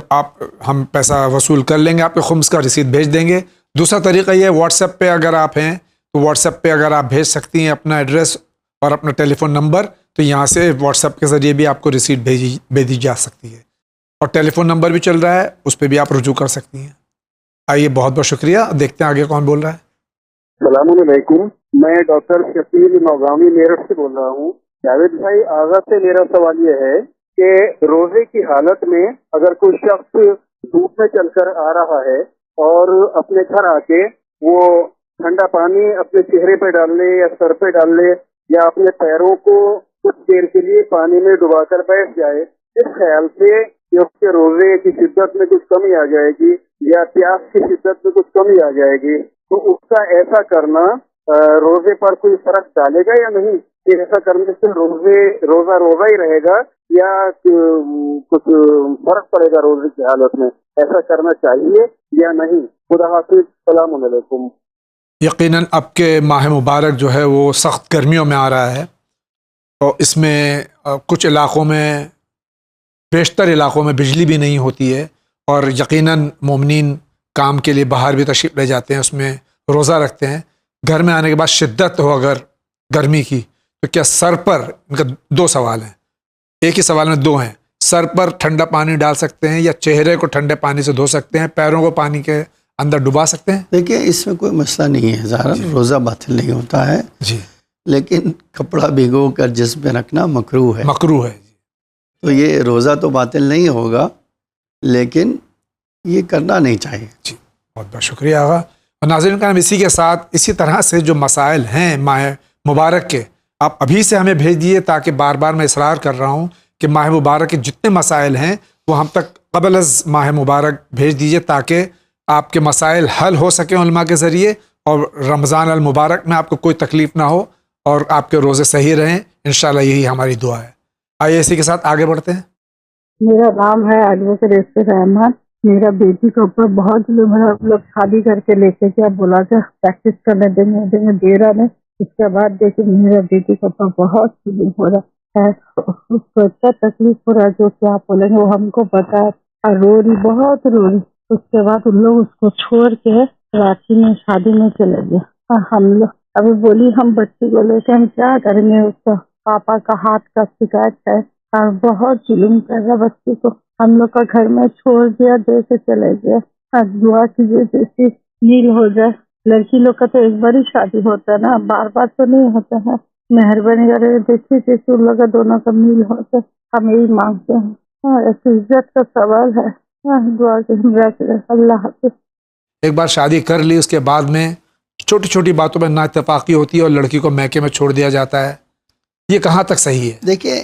Speaker 1: ہم پیسہ وصول کر لیں گے آپ کے خمس کا رسید بھیج دیں گے۔ دوسرا طریقہ یہ ہے واٹس ایپ پہ اگر آپ ہیں تو واٹس ایپ پہ اگر آپ بھیج سکتی ہیں اپنا ایڈریس اور اپنا ٹیلی فون نمبر، تو یہاں سے واٹس ایپ کے ذریعے بھی آپ کو رسید بھیجی جا سکتی ہے، اور ٹیلی فون نمبر بھی چل رہا ہے، اس پہ بھی آپ رجوع کر سکتی ہیں۔ آئیے، بہت بہت شکریہ۔ دیکھتے ہیں آگے کون بول رہا ہے۔
Speaker 6: السلام علیکم، میں ڈاکٹر شفیع نوگامی میرٹھ سے بول رہا ہوں۔ جاوید بھائی، آغاز سے میرا سوال یہ ہے کہ روزے کی حالت میں اگر کوئی شخص دھوپ میں چل کر آ رہا ہے اور اپنے گھر آ کے وہ ٹھنڈا پانی اپنے چہرے پہ ڈال لے یا سر پہ ڈال لے یا اپنے پیروں کو کچھ دیر کے لیے پانی میں ڈبا کر بیٹھ جائے، اس خیال سے
Speaker 9: کہ اس کے روزے کی شدت میں کچھ کمی آ جائے گی یا پیاس کی شدت میں کچھ کمی آ جائے گی، تو اس کا ایسا کرنا روزے پر کوئی فرق ڈالے گا یا نہیں؟ کہ ایسا کرنے سے روزہ ہی رہے گا یا کچھ فرق پڑے گا روزے کی حالت میں؟ ایسا کرنا چاہیے یا نہیں؟ خدا حافظ، السلام علیکم۔
Speaker 1: یقیناً اب کے ماہ مبارک جو ہے وہ سخت گرمیوں میں آ رہا ہے، تو اس میں کچھ علاقوں میں، بیشتر علاقوں میں بجلی بھی نہیں ہوتی ہے، اور یقیناً مومنین کام کے لیے باہر بھی تشریف لے جاتے ہیں، اس میں روزہ رکھتے ہیں۔ گھر میں آنے کے بعد شدت ہو اگر گرمی کی، تو کیا سر پر، ان کا دو سوال ہیں، ایک ہی سوال میں دو ہیں، سر پر ٹھنڈا پانی ڈال سکتے ہیں یا چہرے کو ٹھنڈے پانی سے دھو سکتے ہیں، پیروں کو پانی کے اندر ڈبا سکتے ہیں؟
Speaker 2: دیکھیں اس میں کوئی مسئلہ نہیں ہے، ظاہر روزہ باطل نہیں ہوتا ہے
Speaker 1: جی،
Speaker 2: لیکن کپڑا بھگو کر جسم پہ رکھنا مکروہ ہے۔
Speaker 1: مکروہ ہے جی۔
Speaker 2: تو یہ روزہ تو باطل نہیں ہوگا، لیکن یہ کرنا نہیں چاہیے۔
Speaker 1: جی، بہت بہت شکریہ آغا۔ اور ناظرین کرام، اسی کے ساتھ اسی طرح سے جو مسائل ہیں ماہ مبارک کے، آپ ابھی سے ہمیں بھیج دیے، تاکہ بار بار میں اصرار کر رہا ہوں کہ ماہ مبارک کے جتنے مسائل ہیں وہ ہم تک قبل از ماہ مبارک بھیج دیجیے، تاکہ آپ کے مسائل حل ہو سکیں علماء کے ذریعے، اور رمضان المبارک میں آپ کو کوئی تکلیف نہ ہو اور آپ کے روزے صحیح رہیں۔ انشاءاللہ یہی ہماری دعا ہے۔ آئیے اسی کے ساتھ آگے بڑھتے ہیں۔
Speaker 3: میرا نام ہے ایڈوکیٹ احمد۔ میرا بیٹی کے اوپر بہت لوگ شادی کر کے لے کے کیا بولا کہ پریکٹس کرنے دے رہا نہیں۔ اس کے بعد دیکھیں میرا بیٹی کے اوپر بہت ظلم ہو رہا ہے، اس کو اتنا تکلیف ہو رہا ہے جو کیا بولیں گے وہ ہم کو پتا ہے، اور رو رہی، بہت رو رہی۔ اس کے بعد ان لوگ اس کو چھوڑ کے کراچی میں شادی میں چلے گئے، اور ہم لوگ ابھی بولی ہم بچی کو لے کے ہم کیا کریں گے، اس کا پاپا کا ہاتھ کا شکایت ہے اور بہت ظلم کر رہا بچی کو۔ ہم لوگ کا گھر میں چھوڑ دیا، دے کے چلے گئے۔ دعا کیجیے جیسی نیل ہو جائے۔ لڑکی لوگ کا تو ایک بار ہی شادی ہوتا ہے نا، بار بار تو نہیں ہوتا ہے۔ مہربانی کرے دیکھیے جیسے ان لوگ کا دونوں کا میل ہو جائے، ہم یہی مانگتے ہیں۔ ایسی عزت کا سوال ہے، دعا کے ہمراہ کرے۔ اللہ حافظ۔
Speaker 1: ایک بار شادی کر لی، اس کے بعد میں چھوٹی چھوٹی باتوں میں نا اتفاقی ہوتی ہے اور لڑکی کو میکے میں چھوڑ دیا جاتا ہے، یہ کہاں تک صحیح ہے؟
Speaker 2: دیکھیں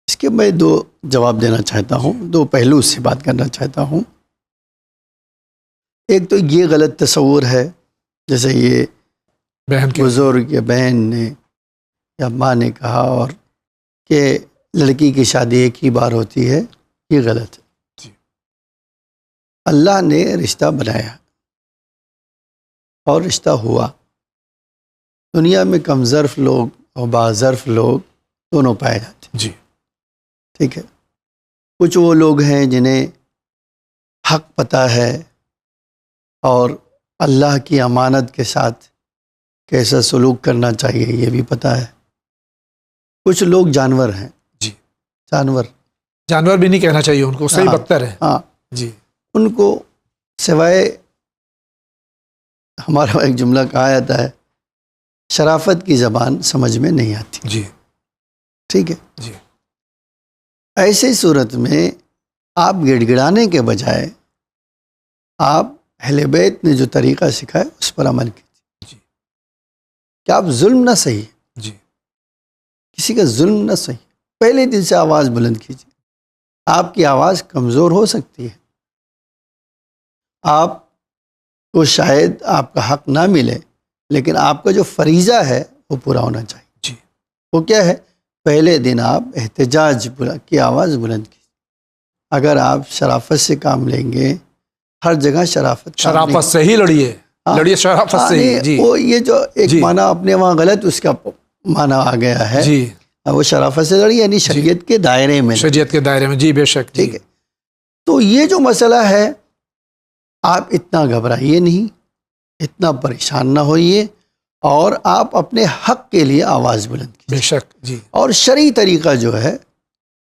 Speaker 2: اس کے میں دو جواب دینا چاہتا ہوں، دو پہلو سے بات کرنا چاہتا ہوں۔ ایک تو یہ غلط تصور ہے، جیسے یہ
Speaker 1: بہن کے
Speaker 2: بزرگ یا بہن نے یا ماں نے کہا، اور کہ لڑکی کی شادی ایک ہی بار ہوتی ہے، یہ غلط ہے۔
Speaker 1: جی۔
Speaker 2: اللہ نے رشتہ بنایا اور رشتہ ہوا۔ دنیا میں کم ظرف لوگ اور باظرف لوگ دونوں پائے جاتے ہیں۔
Speaker 1: جی،
Speaker 2: ٹھیک ہے۔ کچھ وہ لوگ ہیں جنہیں حق پتہ ہے اور اللہ کی امانت کے ساتھ کیسا سلوک کرنا چاہیے یہ بھی پتہ ہے۔ کچھ لوگ جانور ہیں،
Speaker 1: جی،
Speaker 2: جانور
Speaker 1: بھی نہیں کہنا چاہیے ان کو، صحیح بدتر ہے۔
Speaker 2: ہاں
Speaker 1: جی،
Speaker 2: ان کو سوائے ہمارا ایک جملہ کہا جاتا ہے، شرافت کی زبان سمجھ میں نہیں آتی۔
Speaker 1: جی،
Speaker 2: ٹھیک ہے۔
Speaker 1: جی،
Speaker 2: ایسی صورت میں آپ گڑ گڑانے کے بجائے آپ اہل بیت نے جو طریقہ سکھایا اس پر عمل کیجیے۔
Speaker 1: جی،
Speaker 2: کہ آپ ظلم نہ سہیے،
Speaker 1: جی،
Speaker 2: کسی کا ظلم نہ سہیے، پہلے دن سے آواز بلند کیجیے۔ آپ کی آواز کمزور ہو سکتی ہے، آپ کو شاید آپ کا حق نہ ملے، لیکن آپ کا جو فریضہ ہے وہ پورا ہونا چاہیے۔
Speaker 1: جی،
Speaker 2: وہ کیا ہے؟ پہلے دن آپ احتجاج کی آواز بلند کیجیے۔ اگر آپ شرافت سے کام لیں گے، ہر جگہ
Speaker 1: شرافت سے ہی لڑیے، لڑیے شرافت سے ہی۔ جی،
Speaker 2: وہ یہ جو ایک معنی اپنے وہاں غلط اس کا معنی آ گیا ہے،
Speaker 1: جی،
Speaker 2: وہ شرافت سے لڑی یعنی شریعت کے دائرے میں،
Speaker 1: شریعت کے دائرے میں، جی بے شک۔
Speaker 2: ٹھیک ہے۔ تو یہ جو مسئلہ ہے، آپ اتنا گھبرائیے نہیں، اتنا پریشان نہ ہوئیے، اور آپ اپنے حق کے لیے آواز بلند کیجیے۔
Speaker 1: بے شک، جی۔
Speaker 2: اور شرعی طریقہ جو ہے،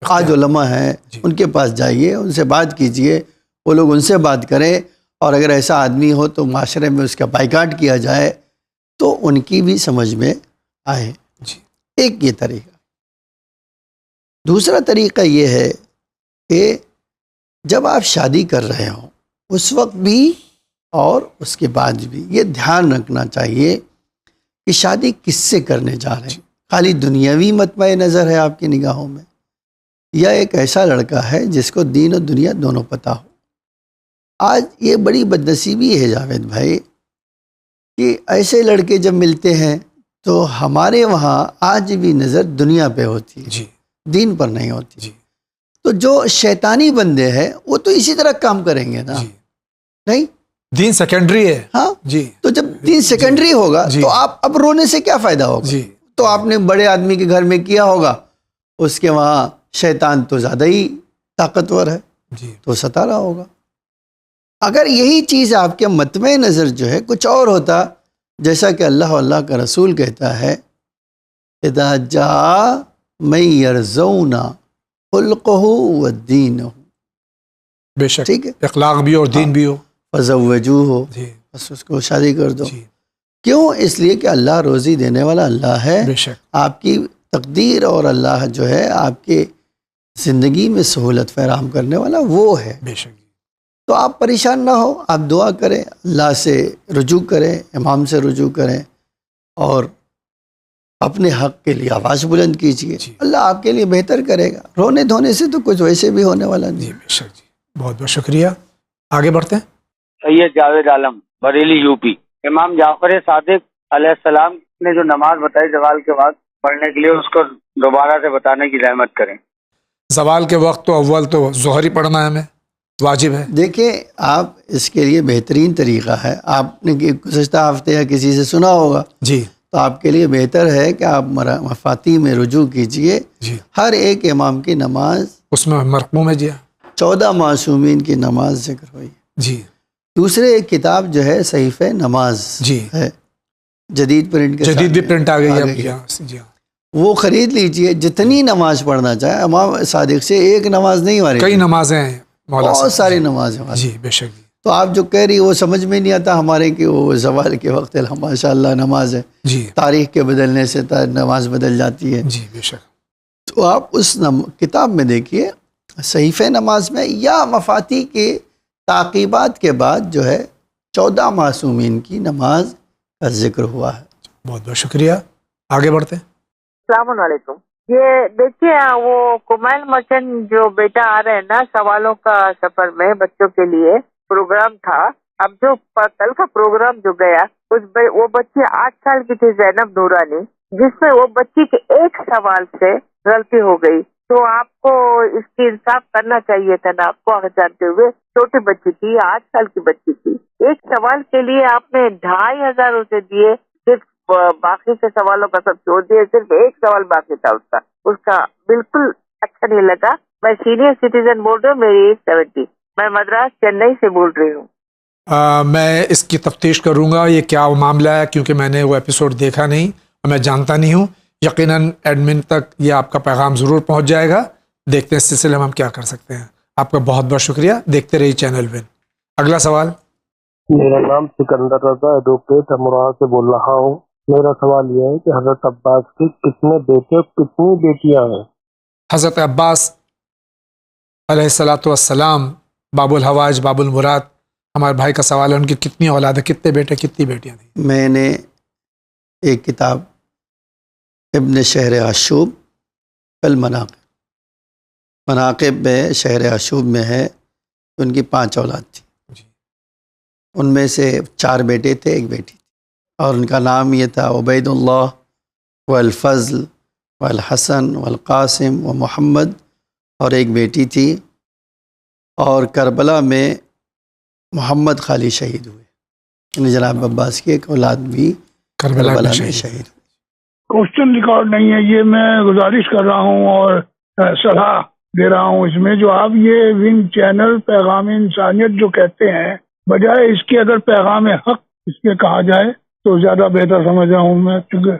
Speaker 2: آج علماء ہیں ان کے پاس جائیے، ان سے بات کیجیے، وہ لوگ ان سے بات کریں، اور اگر ایسا آدمی ہو تو معاشرے میں اس کا بائیکاٹ کیا جائے تو ان کی بھی سمجھ میں آئے۔
Speaker 1: جی،
Speaker 2: ایک یہ طریقہ۔ دوسرا طریقہ یہ ہے کہ جب آپ شادی کر رہے ہوں اس وقت بھی اور اس کے بعد بھی یہ دھیان رکھنا چاہیے کہ شادی کس سے کرنے جا رہے ہیں۔ خالی دنیاوی مطمع نظر ہے آپ کی نگاہوں میں، یا ایک ایسا لڑکا ہے جس کو دین و دنیا دونوں پتہ ہو. آج یہ بڑی بدنصیبی ہے جاوید بھائی کہ ایسے لڑکے جب ملتے ہیں تو ہمارے وہاں آج بھی نظر دنیا پہ ہوتی ہے,
Speaker 1: جی
Speaker 2: دین پر نہیں ہوتی.
Speaker 1: جی
Speaker 2: تو جو شیطانی بندے ہیں وہ تو اسی طرح کام کریں گے نا,
Speaker 1: جی
Speaker 2: نہیں؟
Speaker 1: دین سیکنڈری ہے.
Speaker 2: ہاں,
Speaker 1: جی
Speaker 2: تو جب دین سیکنڈری ہوگا
Speaker 1: جی
Speaker 2: تو آپ اب رونے سے کیا فائدہ ہوگا؟
Speaker 1: جی
Speaker 2: تو آپ نے بڑے آدمی کے گھر میں کیا ہوگا, اس کے وہاں شیطان تو زیادہ ہی طاقتور ہے
Speaker 1: جی
Speaker 2: تو ستا رہا ہوگا. اگر یہی چیز آپ کے متمع نظر جو ہے کچھ اور ہوتا, جیسا کہ اللہ کا رسول کہتا ہے اذا جاء من یرزونا خلقہ ودینہ,
Speaker 1: بے شک,
Speaker 2: ٹھیک ہے,
Speaker 1: اخلاق بھی اور دین بھی ہو.
Speaker 2: فزوجوہ,
Speaker 1: جی
Speaker 2: بس اس کو شادی کر دو.
Speaker 1: جی
Speaker 2: کیوں؟ اس لیے کہ اللہ روزی دینے والا اللہ ہے,
Speaker 1: بے شک.
Speaker 2: آپ کی تقدیر اور اللہ جو ہے آپ کے زندگی میں سہولت فراہم کرنے والا وہ ہے.
Speaker 1: بے شک.
Speaker 2: تو آپ پریشان نہ ہو, آپ دعا کریں, اللہ سے رجوع کریں, امام سے رجوع کریں اور اپنے حق کے لیے آواز بلند کیجیے.
Speaker 1: جی.
Speaker 2: اللہ آپ کے لیے بہتر کرے گا. رونے دھونے سے تو کچھ ویسے بھی ہونے والا نہیں.
Speaker 1: جی بے شک. جی بہت بہت شکریہ. آگے بڑھتے ہیں.
Speaker 10: سید جاوید عالم, بریلی یو پی. امام جعفر صادق علیہ السلام نے جو نماز بتائی زوال کے بعد پڑھنے کے لیے, اس کو دوبارہ سے بتانے کی زحمت کریں.
Speaker 1: زوال کے وقت تو اول تو ظہر ہی پڑھنا ہے, ہمیں واجب ہے.
Speaker 2: دیکھیں, آپ اس کے لیے بہترین طریقہ ہے, آپ نے گزشتہ ہفتے یا کسی سے سنا ہوگا,
Speaker 1: جی
Speaker 2: تو آپ کے لیے بہتر ہے کہ آپ مفاتی میں رجوع کیجئے.
Speaker 1: جی
Speaker 2: ہر ایک امام کی نماز
Speaker 1: اس میں مرقوم ہے. جی
Speaker 2: 14 معصومین کی نماز ذکر ہوئی.
Speaker 1: جی.
Speaker 2: دوسرے ایک کتاب جو ہے صحیفہ نماز
Speaker 1: جی
Speaker 2: ہے, جدید پرنٹ کے
Speaker 1: جدید بھی پرنٹ آ گئی ہے.
Speaker 2: ہے. وہ خرید لیجئے, جتنی نماز پڑھنا چاہے. امام صادق سے ایک نماز نہیں وارد,
Speaker 1: کئی نمازیں ہیں مولا
Speaker 2: بہت
Speaker 1: صاحب.
Speaker 2: ساری نمازیں وارد.
Speaker 1: جی بے شک.
Speaker 2: تو آپ جو کہہ رہی وہ سمجھ میں نہیں آتا ہمارے کہ وہ زوال کے وقت ماشاء اللہ نماز ہے.
Speaker 1: جی
Speaker 2: تاریخ کے بدلنے سے نماز بدل جاتی ہے.
Speaker 1: جی بے شک.
Speaker 2: تو آپ اس کتاب میں دیکھیے صحیفہ نماز میں یا مفاتی کے تعقیبات کے بعد جو ہے 14 معصومین کی نماز کا ذکر ہوا ہے.
Speaker 1: بہت بہت شکریہ. آگے بڑھتے ہیں.
Speaker 3: السلام علیکم. یہ دیکھیے وہ کمائل مرچنٹ جو بیٹا آ رہے ہیں نا سوالوں کا سفر میں بچوں کے لیے پروگرام تھا. اب جو کل کا پروگرام جو گیا وہ بچی 8 سال کی تھی زینب نورانی, جس میں وہ بچی کے ایک سوال سے غلطی ہو گئی. تو آپ کو اس کی انصاف کرنا چاہیے تھا نا, آپ کو جانتے ہوئے چھوٹی بچی تھی, 8 سال کی بچی تھی. ایک سوال کے لیے آپ نے 2500 اسے دیے, صرف باقی سے سوالوں کا سب چھوڑ دیے, صرف ایک سوال باقی تھا اس کا بالکل اچھا نہیں لگا. میں سینئر سٹیزن بول رہی ہوں, میری ایج 70. میں مدراس چنئی سے بول رہی ہوں.
Speaker 1: میں اس کی تفتیش کروں گا یہ کیا معاملہ ہے, کیونکہ میں نے وہ ایپیسوڈ دیکھا نہیں اور میں جانتا نہیں ہوں. یقیناً ایڈمن تک یہ آپ کا پیغام ضرور پہنچ جائے گا. دیکھتے ہیں اس سلسلے میں ہم کیا کر سکتے ہیں. آپ کا بہت بہت شکریہ. دیکھتے رہیے چینل ون. اگلا سوال.
Speaker 11: میرا نام سکندر رضا ایڈوکیٹ امروہہ سے بول رہا ہوں. میرا سوال یہ ہے کہ حضرت عباس کے کتنے بیٹے اور کتنی بیٹیاں ہیں؟
Speaker 1: حضرت عباس علیہ الصلاۃ والسلام باب الحوائج باب المراد, ہمارے بھائی کا سوال ہے ان کی کتنی اولاد ہے, کتنے بیٹے کتنی بیٹیاں تھیں.
Speaker 2: میں نے ایک کتاب ابن شہر عشوب مناقب میں شہر عشوب میں ہے ان کی 5 اولاد تھی. ان میں سے 4 بیٹے تھے, ایک بیٹی تھی, اور ان کا نام یہ تھا عبید اللہ والفضل والحسن والقاسم و محمد, اور ایک بیٹی تھی. اور کربلا میں محمد خالی شہید ہوئے, یعنی جناب عباس کی ایک اولاد بھی کربلا میں شہید ہوئی.
Speaker 12: کوشچن ریکارڈ نہیں ہے, یہ میں گزارش کر رہا ہوں اور صلاح دے رہا ہوں اس میں, جو آپ یہ ون چینل پیغام انسانیت جو کہتے ہیں, بجائے اس کے اگر پیغام حق اس کے کہا جائے تو زیادہ بہتر سمجھ رہا ہوں میں. چونکہ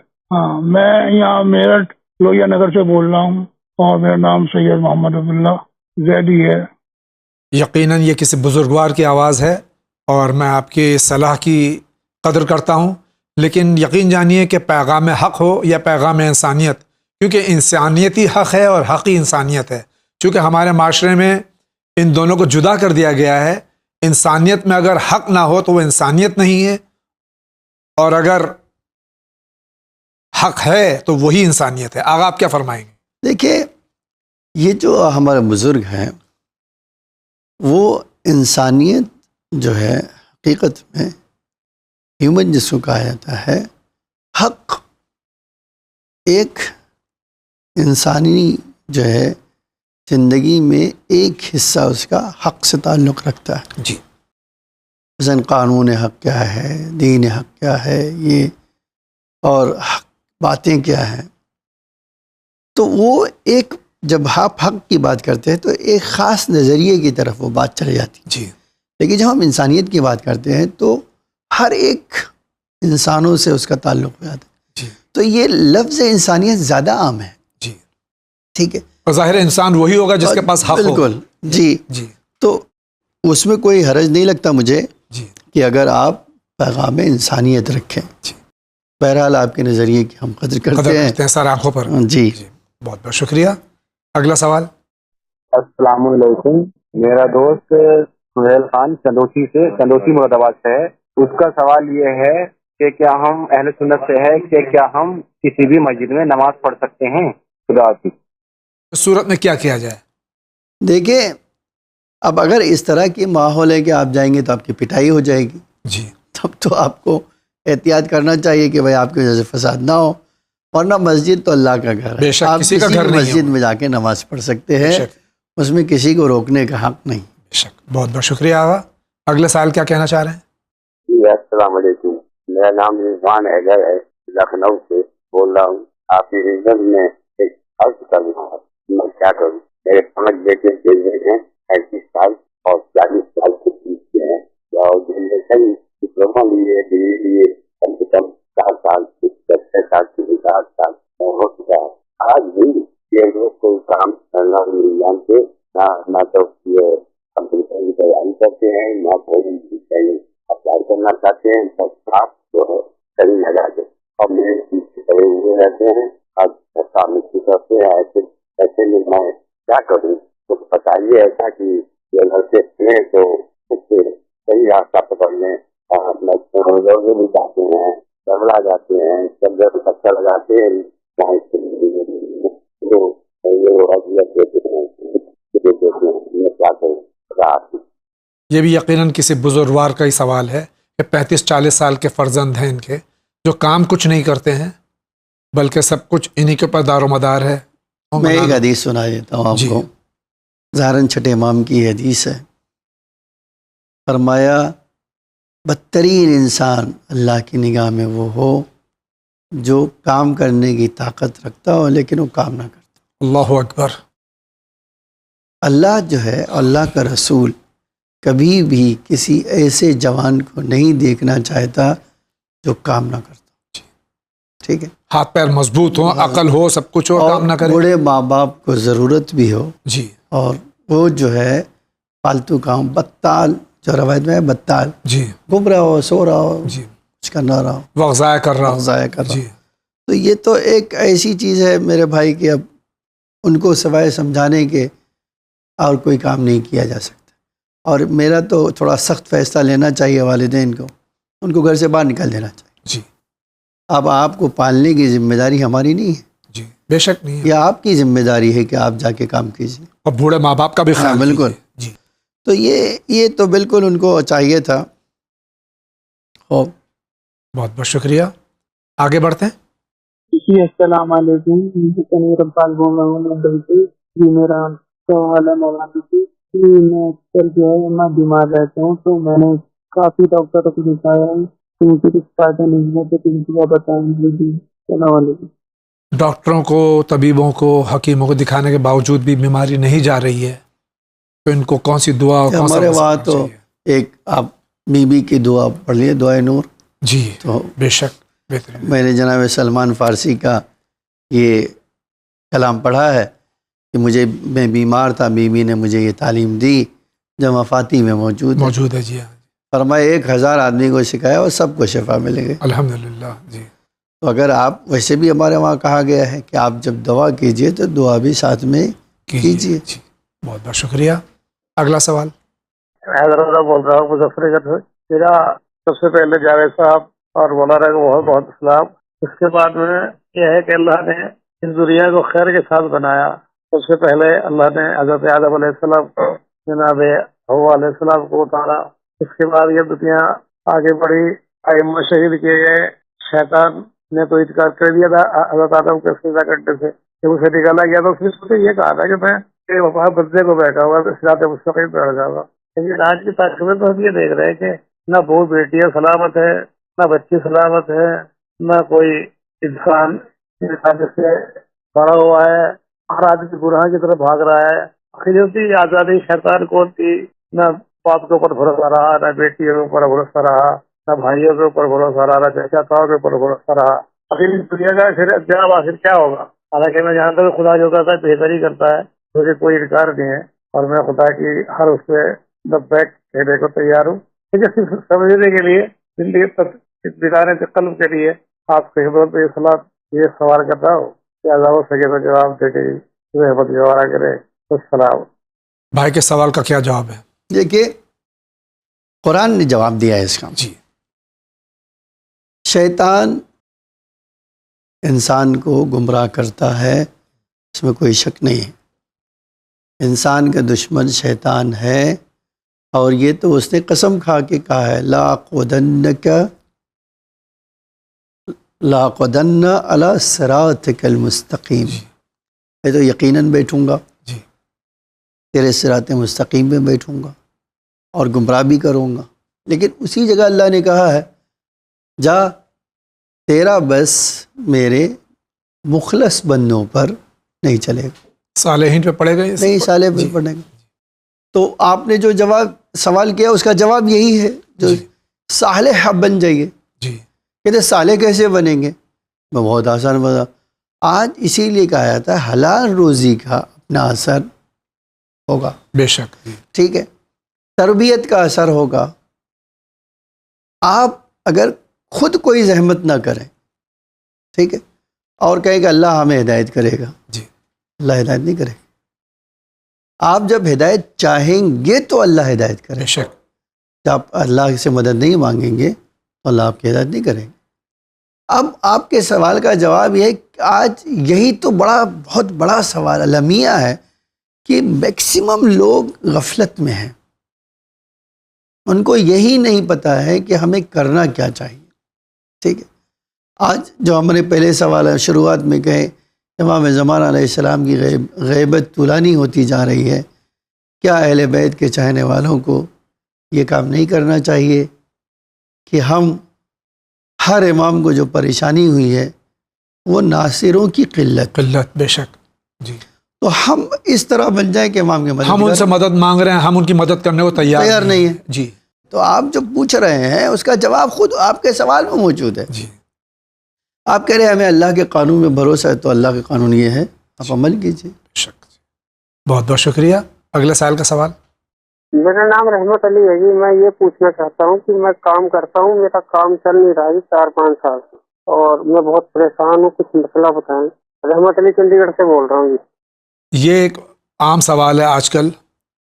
Speaker 12: میں یہاں میرٹھ لوہیا نگر سے بول رہا ہوں اور میرا نام سید محمد عبداللہ زیدی ہے.
Speaker 1: یقیناً یہ کسی بزرگوار کی آواز ہے اور میں آپ کی صلاح کی قدر کرتا ہوں, لیکن یقین جانیے کہ پیغام حق ہو یا پیغام انسانیت, کیونکہ انسانیتی حق ہے اور حقی انسانیت ہے. چونکہ ہمارے معاشرے میں ان دونوں کو جدا کر دیا گیا ہے. انسانیت میں اگر حق نہ ہو تو وہ انسانیت نہیں ہے, اور اگر حق ہے تو وہی انسانیت ہے. آگے آپ کیا فرمائیں گے؟
Speaker 2: دیکھیے یہ جو ہمارے بزرگ ہیں وہ انسانیت جو ہے حقیقت میں ہیومن جس کو کہا جاتا ہے، حق ایک انسانی جو ہے زندگی میں ایک حصہ اس کا حق سے تعلق رکھتا ہے.
Speaker 1: جی.
Speaker 2: مثلا قانون حق کیا ہے، دین حق کیا ہے، یہ اور حق باتیں کیا ہیں. تو وہ ایک جب آپ حق کی بات کرتے ہیں تو ایک خاص نظریے کی طرف وہ بات چلی جاتی ہے.
Speaker 1: جی.
Speaker 2: لیکن جب ہم انسانیت کی بات کرتے ہیں تو ہر ایک انسانوں سے اس کا تعلق ہو جاتا ہے.
Speaker 1: جی.
Speaker 2: تو یہ لفظ انسانیت زیادہ عام ہے.
Speaker 1: جی.
Speaker 2: ٹھیک ہے.
Speaker 1: اور ظاہر انسان وہی ہوگا جس کے پاس حق ہو.
Speaker 2: بالکل. جی.
Speaker 1: جی.
Speaker 2: تو اس میں کوئی حرج نہیں لگتا مجھے
Speaker 1: جی.
Speaker 2: کہ اگر آپ پیغام انسانیت رکھیں.
Speaker 1: جی.
Speaker 2: بہرحال آپ کے نظریے کی ہم قدر کرتے ہیں
Speaker 1: سر آنکھوں پر.
Speaker 2: جی.
Speaker 1: بہت بہت شکریہ. اگلا سوال.
Speaker 13: السلام علیکم. میرا دوست سہیل خان چندوسی مراد آباد سے ہے. اس کا سوال یہ ہے کہ کیا ہم اہل سنت سے ہے کہ کیا ہم کسی بھی مسجد میں نماز پڑھ سکتے ہیں؟ خدا حافظ.
Speaker 1: اس صورت میں کیا کیا جائے؟
Speaker 2: دیکھیں اب اگر اس طرح کی ماحول ہے کہ آپ جائیں گے تو آپ کی پٹائی ہو جائے گی.
Speaker 1: جی.
Speaker 2: تب تو آپ کو احتیاط کرنا چاہیے کہ بھائی آپ کی وجہ سے فساد نہ ہو. ورنہ مسجد تو اللہ کا گھر ہے. آپ کسی بھی مسجد میں جا کے نماز پڑھ سکتے ہیں. اس میں کسی کو روکنے کا حق نہیں.
Speaker 1: بے شک. بہت بہت شکریہ آغا. اگلے سال کیا کہنا چاہ رہے ہیں؟
Speaker 6: السلام علیکم. میرا نام رضوان حیدر ہے. لکھنؤ سے بول رہا ہوں. آپ کی عزت میں ایک عرض کرنا ہے. میں کیا کروں؟ میرے 5 بیٹے ہیں 35 سال اور 40 سال کے بیچ کے ہیں. اور جنریشن ڈپلوما لیے ڈگری لیے کم سے کم 4 سال 6 سال سے 8 سال ہو چکا ہے. آج بھی یہ لوگ کوئی کام کرنا نہیں جانتے. نہ تو یہ کمپیوٹر کی تیاری کرتے ہیں، نہ کوئی اپلائی کرنا چاہتے ہیں. سب آپ جو ہے کہیں لگا دیں اور میرے پیچھے کھڑے ہوئے رہتے ہیں. اب سامنے کی طرف سے ایسے میں میں کیا کروں؟ تو بتائیے ایسا کہ یہ لڑکے ہیں تو اس سے صحیح راستہ پکڑ لیں. روزے بھی جاتے ہیں، بگلا جاتے ہیں، سب جگہ پتھر لگاتے ہیں.
Speaker 1: یہ بھی یقیناً کسی بزرگوار کا ہی سوال ہے کہ 35-40 سال کے فرزند ہیں ان کے، جو کام کچھ نہیں کرتے ہیں بلکہ سب کچھ انہی کے اوپر دار و مدار ہے.
Speaker 2: میں ایک حدیث سنا دیتا ہوں آپ کو. ظاہراً چھٹے امام کی حدیث ہے. فرمایا بدترین انسان اللہ کی نگاہ میں وہ ہو جو کام کرنے کی طاقت رکھتا ہو لیکن وہ کام نہ کرتا.
Speaker 1: اللہ اکبر.
Speaker 2: اللہ جو ہے اللہ کا رسول کبھی بھی کسی ایسے جوان کو نہیں دیکھنا چاہتا جو کام نہ کرتا. ٹھیک ہے.
Speaker 1: ہاتھ پیر مضبوط ہوں، عقل ہو، سب کچھ ہو، کام نہ کرے.
Speaker 2: بوڑھے ماں باپ کو ضرورت بھی ہو.
Speaker 1: جی.
Speaker 2: اور وہ جو ہے فالتو کام بطال، جو روایت میں ہے بطال.
Speaker 1: جی.
Speaker 2: گھوم رہا ہو، سو رہا ہو،
Speaker 1: جی،
Speaker 2: کچھ کرنا رہا ہو،
Speaker 1: وقت ضائع کر رہا ہو.
Speaker 2: جی. تو یہ تو ایک ایسی چیز ہے میرے بھائی کہ اب ان کو سوائے سمجھانے کے اور کوئی کام نہیں کیا جا سکتا. اور میرا تو تھوڑا سخت فیصلہ لینا چاہیے والدین کو، ان کو گھر سے باہر نکال دینا چاہیے.
Speaker 1: جی.
Speaker 2: اب آپ کو پالنے کی ذمہ داری ہماری نہیں ہے.
Speaker 1: جی بے شک نہیں ہے.
Speaker 2: یہ آپ کی ذمہ داری ہے کہ آپ جا کے کام کیجیے.
Speaker 1: اور بوڑھے ماں باپ کا بھی خیال.
Speaker 2: بالکل.
Speaker 1: جی.
Speaker 2: تو یہ تو بالکل ان کو چاہیے تھا.
Speaker 14: بہت
Speaker 1: بہت شکریہ. آگے بڑھتے ہیں.
Speaker 14: جی السلام علیکم. تنویر عباس بول رہا ہوں. جی میرا سوال ہے مولانا جی. میں اکثر جو ہے میں بیمار رہتا ہوں تو میں نے کافی ڈاکٹروں کو دکھایا ہے. مجھے کچھ فائدہ نہیں ہے تو کچھ بتائیں گے. جی السلام علیکم.
Speaker 1: ڈاکٹروں کو، طبیبوں کو، حکیموں کو دکھانے کے باوجود بھی بیماری نہیں جا رہی ہے تو ان کو کون سی دعا؟
Speaker 2: ہمارے وہاں تو ایک آپ بی بی کی دعا پڑھ لیے، دعائے نور.
Speaker 1: جی
Speaker 2: تو
Speaker 1: بے شک بہترین.
Speaker 2: میں نے جناب سلمان فارسی کا یہ کلام پڑھا ہے کہ میں بیمار تھا، بی بی نے مجھے یہ تعلیم دی جو مفاتی میں موجود
Speaker 1: ہے. جی
Speaker 2: فرمایا 1000 آدمی کو سکھایا اور سب کو شفا ملے گی.
Speaker 1: الحمدللہ. جی.
Speaker 2: تو اگر آپ ویسے بھی ہمارے وہاں کہا گیا ہے کہ آپ جب دعا کیجئے تو دعا بھی ساتھ میں کیجئے.
Speaker 1: جی. بہت بہت شکریہ. اگلا سوال.
Speaker 11: حیدرآباد بول رہا ہوں مظفر گڑھ سے. میرا سب سے پہلے جاوید صاحب اور مولانا کو بہت بہت اسلام. اس کے بعد میں یہ ہے کہ اللہ نے اس دنیا کو خیر کے ساتھ بنایا
Speaker 13: سب سے پہلے اللہ نے حضرت آدم علیہ السلام کو جناب حوا علیہ السلام کو اتارا. اس کے بعد یہ دنیا آگے بڑھی، ائمہ شہید کیے گئے. شیطان نے تو انکار کر دیا تھا حضرت آدم کے سجدہ کرنے سے. جب اسے نکالا گیا تو اس نے یہ کہا تھا کہ میں وہاں بندے کو بیٹھا ہوا صراط مستقیم پہ بیٹھا ہوا. لیکن آج کی تاریخ میں تو ہم یہ دیکھ رہے ہیں کہ نہ بہو بیٹیاں سلامت ہے، نہ بچی سلامت ہے، نہ کوئی انسان سے بڑا ہوا ہے. ہر آدمی گناہ کی طرف بھاگ رہا ہے. آخر آزادی شیطان کون تھی؟ نہ باپ کے اوپر بھروسہ رہا، نہ بیٹیوں کے اوپر بھروسہ رہا، نہ بھائیوں کے اوپر بھروسہ رہا، نہ چچاؤں کے اوپر بھروسہ رہا. آخر اس دنیا کا پھر انجام آخر کیا ہوگا؟ حالانکہ میں جانتا ہوں خدا جو کرتا ہے بہتر ہی کرتا ہے، مجھے کوئی انکار نہیں ہے، اور میں خدا کی ہر اس سے بیک کہنے کو تیار ہوں. مجھے صرف سمجھنے کے لیے، زندگی بتانے کے قلب کے لیے آپ کے خدمت میں یہ سوال کرتا ہوں کہ اللہ ہو سکے تو جواب دے کے رحمت گوارا کرے. السلام.
Speaker 1: بھائی کے سوال کا کیا جواب ہے؟
Speaker 2: دیکھیے قرآن نے جواب دیا ہے اس کا.
Speaker 1: جی.
Speaker 2: شیطان انسان کو گمراہ کرتا ہے، اس میں کوئی شک نہیں ہے. انسان کا دشمن شیطان ہے، اور یہ تو اس نے قسم کھا کے کہا ہے لاقعدن علی صراطک المستقیم. میں تو یقیناً بیٹھوں گا تیرے صراط مستقیم میں بیٹھوں گا اور گمراہ بھی کروں گا. لیکن اسی جگہ اللہ نے کہا ہے جا تیرا بس میرے مخلص بندوں پر نہیں چلے گا.
Speaker 1: صالحین پہ پڑے گا؟
Speaker 2: نہیں، صالح پہ پڑے گا. تو آپ نے جو جواب سوال کیا اس کا جواب یہی ہے، جو صالح بن جائیے. کہتے صالح کیسے بنیں گے؟ میں بہت آسان بتا. آج اسی لیے کہا جاتا ہے حلال روزی کا اپنا اثر ہوگا.
Speaker 1: بے شک.
Speaker 2: ٹھیک ہے، تربیت کا اثر ہوگا. آپ اگر خود کوئی زحمت نہ کریں، ٹھیک ہے، اور کہیں کہ اللہ ہمیں ہدایت کرے گا، اللہ ہدایت نہیں کرے گا. آپ جب ہدایت چاہیں گے تو اللہ ہدایت کرے.
Speaker 1: بے شک.
Speaker 2: جب آپ اللہ سے مدد نہیں مانگیں گے تو اللہ آپ کی ہدایت نہیں کریں گے. اب آپ کے سوال کا جواب یہ ہے کہ آج یہی تو بہت بڑا سوال المیہ ہے کہ میکسیمم لوگ غفلت میں ہیں. ان کو یہی نہیں پتہ ہے کہ ہمیں کرنا کیا چاہیے. ٹھیک ہے، آج جو ہم نے پہلے سوال شروعات میں کہے امام زمان علیہ السلام کی غیبت طولانی ہوتی جا رہی ہے. کیا اہل بیت کے چاہنے والوں کو یہ کام نہیں کرنا چاہیے کہ ہم ہر امام کو جو پریشانی ہوئی ہے وہ ناصروں کی قلت.
Speaker 1: بے شک. جی.
Speaker 2: تو ہم اس طرح بن جائیں کہ امام کی مدد،
Speaker 1: ہم ان سے مدد مانگ رہے ہیں، ہم ان کی مدد کرنے کو تیار
Speaker 2: نہیں ہیں.
Speaker 1: جی.
Speaker 2: تو آپ جو پوچھ رہے ہیں اس کا جواب خود آپ کے سوال میں موجود ہے.
Speaker 1: جی.
Speaker 2: آپ کہہ رہے ہیں ہمیں اللہ کے قانون میں بھروسہ ہے، تو اللہ کے قانون یہ ہے، آپ عمل کیجیے.
Speaker 1: شک. بہت بہت شکریہ. اگلے سال کا سوال.
Speaker 15: میرا نام رحمت علی ہے جی. میں یہ پوچھنا چاہتا ہوں کہ میں کام کرتا ہوں، میرا کام چل نہیں رہا ہے 4-5 سال سے، اور میں بہت پریشان ہوں. کچھ مسئلہ بتائیں. رحمت علی چنڈی گڑھ سے بول رہا ہوں جی.
Speaker 1: یہ ایک عام سوال ہے آج کل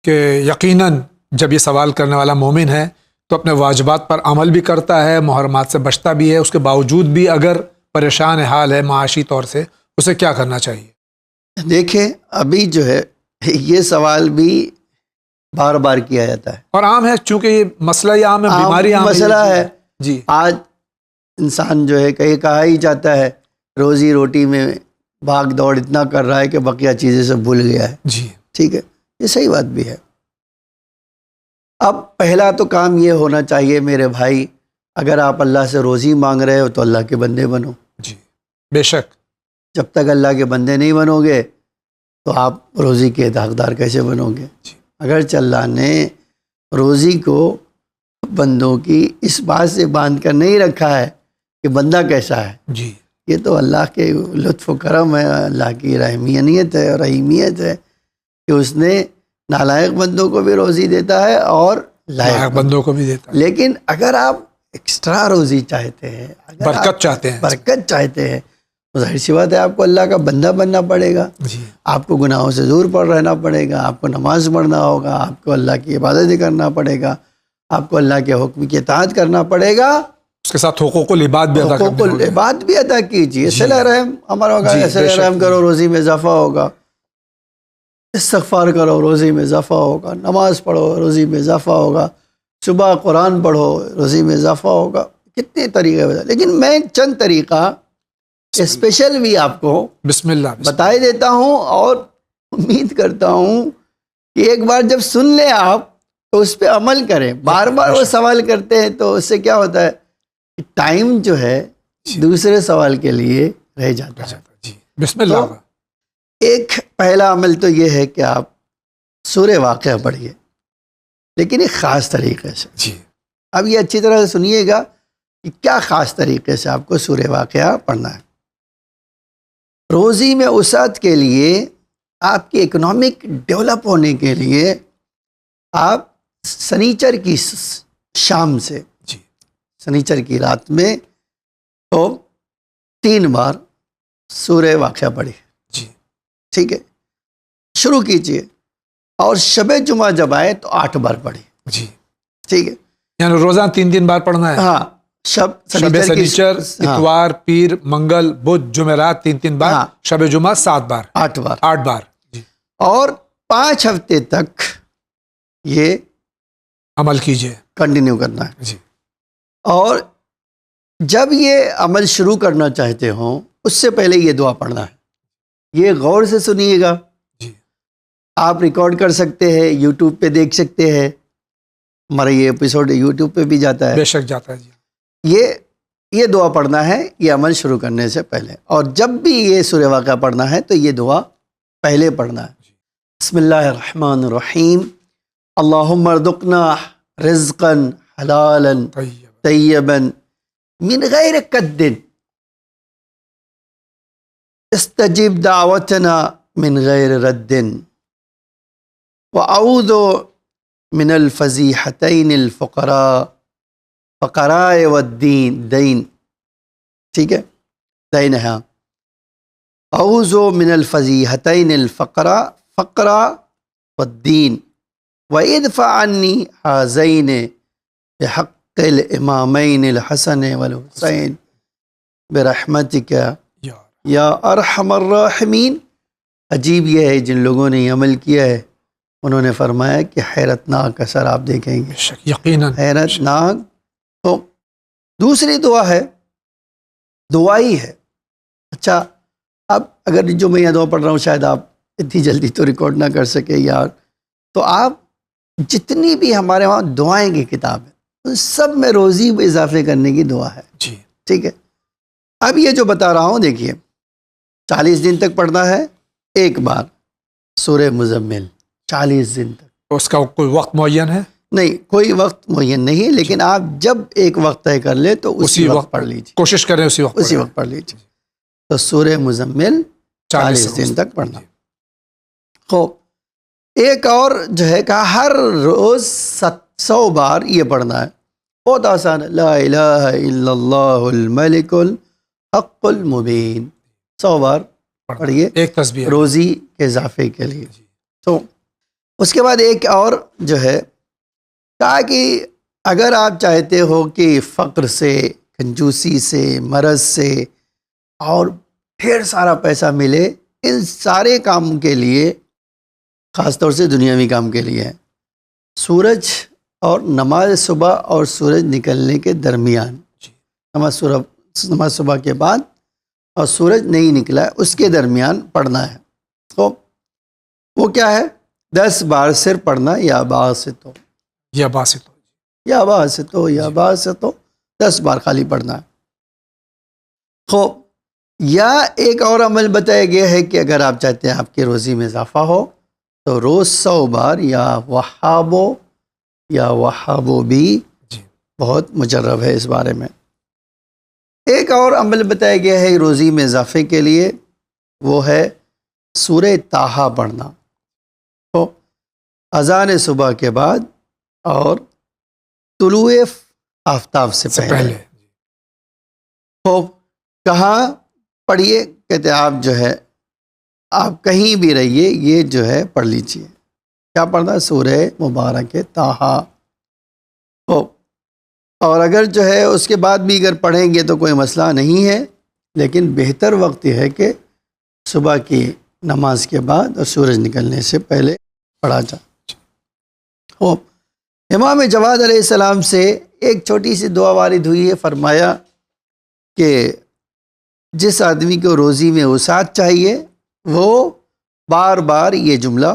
Speaker 1: کہ یقیناً جب یہ سوال کرنے والا مومن ہے تو اپنے واجبات پر عمل بھی کرتا ہے، محرمات سے بچتا بھی ہے، اس کے باوجود بھی اگر پریشان حال ہے معاشی طور سے، اسے کیا کرنا چاہیے؟
Speaker 2: دیکھیں ابھی جو ہے یہ سوال بھی بار بار کیا جاتا ہے
Speaker 1: اور عام ہے، چونکہ یہ مسئلہ ہی عام ہے، بیماری عام
Speaker 2: مسئلہ ہے.
Speaker 1: جی.
Speaker 2: آج انسان جو ہے کہیں کہا ہی جاتا ہے روزی روٹی میں بھاگ دوڑ اتنا کر رہا ہے کہ بقیہ چیزیں سے بھول گیا ہے.
Speaker 1: جی.
Speaker 2: ٹھیک ہے، یہ صحیح بات بھی ہے. اب پہلا تو کام یہ ہونا چاہیے میرے بھائی، اگر آپ اللہ سے روزی مانگ رہے ہو تو اللہ کے بندے بنو.
Speaker 1: جی. بے شک.
Speaker 2: جب تک اللہ کے بندے نہیں بنو گے تو آپ روزی کے حقدار کیسے بنو گے؟ اگرچہ اللہ نے روزی کو بندوں کی اس بات سے باندھ کر نہیں رکھا ہے کہ بندہ کیسا ہے.
Speaker 1: جی.
Speaker 2: یہ تو اللہ کے لطف و کرم ہے، اللہ کی رحمانیت ہے اور رحیمیت ہے کہ اس نے نالائق بندوں کو بھی روزی دیتا ہے اور لائق
Speaker 1: بندوں کو بھی دیتا ہے.
Speaker 2: لیکن اگر آپ ایکسٹرا روزی چاہتے ہیں،
Speaker 1: برکت
Speaker 2: چاہتے ہیں تو ظاہر سی بات ہے آپ کو اللہ کا بندہ بننا پڑے گا.
Speaker 1: جی.
Speaker 2: آپ کو گناہوں سے دور پر رہنا پڑے گا، آپ کو نماز پڑھنا ہوگا، آپ کو اللہ کی عبادت کرنا پڑے گا، آپ کو اللہ کے حکم کی اطاعت کرنا پڑے گا،
Speaker 1: اس کے ساتھ حقوق العباد بھی
Speaker 2: ادا کیجیے. صلہ رحم ہمارا ہوگا، صلہ رحم کرو، روزی میں اضافہ ہوگا. استغفار کرو روزی میں اضافہ ہوگا، نماز پڑھو روزی میں اضافہ ہوگا، صبح قرآن پڑھو روزی میں اضافہ ہوگا، کتنے طریقے بتا، لیکن میں چند طریقہ اسپیشل بھی آپ کو
Speaker 1: بسم اللہ
Speaker 2: بتائی دیتا ہوں، اور امید کرتا ہوں کہ ایک بار جب سن لیں آپ تو اس پہ عمل کریں. بار بار وہ سوال کرتے ہیں تو اس سے کیا ہوتا ہے، ٹائم جو ہے دوسرے سوال کے لیے رہ جاتا ہے.
Speaker 1: جی بسم اللہ.
Speaker 2: ایک پہلا عمل تو یہ ہے کہ آپ سورہ واقعہ پڑھیے، لیکن ایک خاص طریقے سے.
Speaker 1: جی
Speaker 2: اب یہ اچھی طرح سے سنیے گا کہ کیا خاص طریقے سے آپ کو سورہ واقعہ پڑھنا ہے. روزی میں وسعت کے لیے، آپ کی اکنامک ڈیولپ ہونے کے لیے، آپ سنیچر کی شام سے سنیچر کی رات میں تو 3 بار سورہ واقعہ پڑھیے.
Speaker 1: جی
Speaker 2: ٹھیک ہے، شروع کیجئے، اور شب جمعہ جب آئے تو 8 بار پڑھیے.
Speaker 1: جی
Speaker 2: ٹھیک ہے،
Speaker 1: یعنی روزانہ 3 بار پڑھنا ہے.
Speaker 2: ہاں، شب
Speaker 1: سنیچر، اتوار، پیر، منگل، بدھ، جمعرات 3 بار، شب جمعہ 7 بار،
Speaker 2: 8 بار
Speaker 1: 8 بار. جی
Speaker 2: اور 5 ہفتے تک یہ
Speaker 1: عمل کیجئے،
Speaker 2: کنٹینیو کرنا ہے.
Speaker 1: جی
Speaker 2: اور جب یہ عمل شروع کرنا چاہتے ہوں اس سے پہلے یہ دعا پڑھنا ہے. یہ غور سے سنیے گا.
Speaker 1: جی
Speaker 2: آپ ریکارڈ کر سکتے ہیں، یوٹیوب پہ دیکھ سکتے ہیں، ہمارا یہ ایپیسوڈ یوٹیوب پہ بھی جاتا ہے.
Speaker 1: بے شک جاتا ہے. جی
Speaker 2: یہ دعا پڑھنا ہے یہ عمل شروع کرنے سے پہلے. اور جب بھی یہ سورہ واقعہ پڑھنا ہے تو یہ دعا پہلے پڑھنا ہے. بسم اللہ الرحمن الرحیم. اللہم ارزقنا رزقا حلالا طیبا من غیر قد استجب دعوتنا من غیر رد واعوذ من الفضیحتین فقراء والدین دین. ٹھیک ہے، دین ہے. اعوذ من الفضیحتین فقرا والدین وادفع عنی ہذین بحق الامامین الحسن والحسین برحمتک یا ارحم الراحمین. عجیب یہ ہے، جن لوگوں نے یہ عمل کیا ہے انہوں نے فرمایا کہ حیرت ناک اثر آپ دیکھیں گے.
Speaker 1: یقیناً
Speaker 2: حیرت ناک. تو دوسری دعا ہے، دعا ہی ہے. اچھا، اب اگر جو میں یہ دعا پڑھ رہا ہوں شاید آپ اتنی جلدی تو ریکارڈ نہ کر سکے یار، تو آپ جتنی بھی ہمارے وہاں دعائیں کی کتاب ہے ان سب میں روزی میں اضافے کرنے کی دعا ہے.
Speaker 1: جی
Speaker 2: ٹھیک ہے. اب یہ جو بتا رہا ہوں دیکھیے، 40 دن تک پڑھنا ہے ایک بار سورہ مزمل. 40 دن تک.
Speaker 1: اس کا کوئی وقت معین ہے؟
Speaker 2: نہیں، کوئی وقت معین نہیں ہے، لیکن آپ جب ایک وقت طے کر لیں تو اسی وقت پڑھ لیجیے.
Speaker 1: کوشش کریں اسی وقت
Speaker 2: پڑھ لیجیے. تو سورہ مزمل 40 دن تک پڑھنا. خوب. ایک اور جو ہے کہ ہر روز 100 بار یہ پڑھنا ہے. بہت آسان ہے. لا الہ الا اللہ الملک الحق المبین. 100 بار پڑھیے،
Speaker 1: ایک تسبیح
Speaker 2: روزی کے اضافے کے لیے. تو اس کے بعد ایک اور جو ہے کہا کہ اگر آپ چاہتے ہو کہ فقر سے، کنجوسی سے، مرض سے اور ڈھیر سارا پیسہ ملے، ان سارے کام کے لیے، خاص طور سے دنیاوی کام کے لیے، سورج اور نماز صبح اور سورج نکلنے کے درمیان، نماز صبح کے بعد اور سورج نہیں نکلا ہے اس کے درمیان پڑھنا ہے. تو وہ کیا ہے؟ 10 بار صرف پڑھنا. یا باسطو
Speaker 1: یا باسطو
Speaker 2: یا باسطو یا باسطو، 10 بار خالی پڑھنا ہے. خوب. یا ایک اور عمل بتایا گیا ہے کہ اگر آپ چاہتے ہیں آپ کی روزی میں اضافہ ہو تو روز 100 بار یا وہابو بھی بہت مجرب ہے اس بارے میں. ایک اور عمل بتایا گیا ہے روزی میں اضافے کے لیے، وہ ہے سورہ طٰہٰ پڑھنا. تو اذان صبح کے بعد اور طلوع آفتاب سے پہلے. خوب. کہاں پڑھیے؟ کہتے آپ جو ہے آپ کہیں بھی رہیے، یہ جو ہے پڑھ لیجیے. کیا پڑھنا؟ سورہ مبارک طٰہٰ. خوب. اور اگر جو ہے اس کے بعد بھی اگر پڑھیں گے تو کوئی مسئلہ نہیں ہے، لیکن بہتر وقت یہ ہے کہ صبح کی نماز کے بعد اور سورج نکلنے سے پہلے پڑھا جائے۔ امام جواد علیہ السلام سے ایک چھوٹی سی دعا وارد ہوئی ہے، فرمایا کہ جس آدمی کو روزی میں وسعت چاہیے وہ بار بار یہ جملہ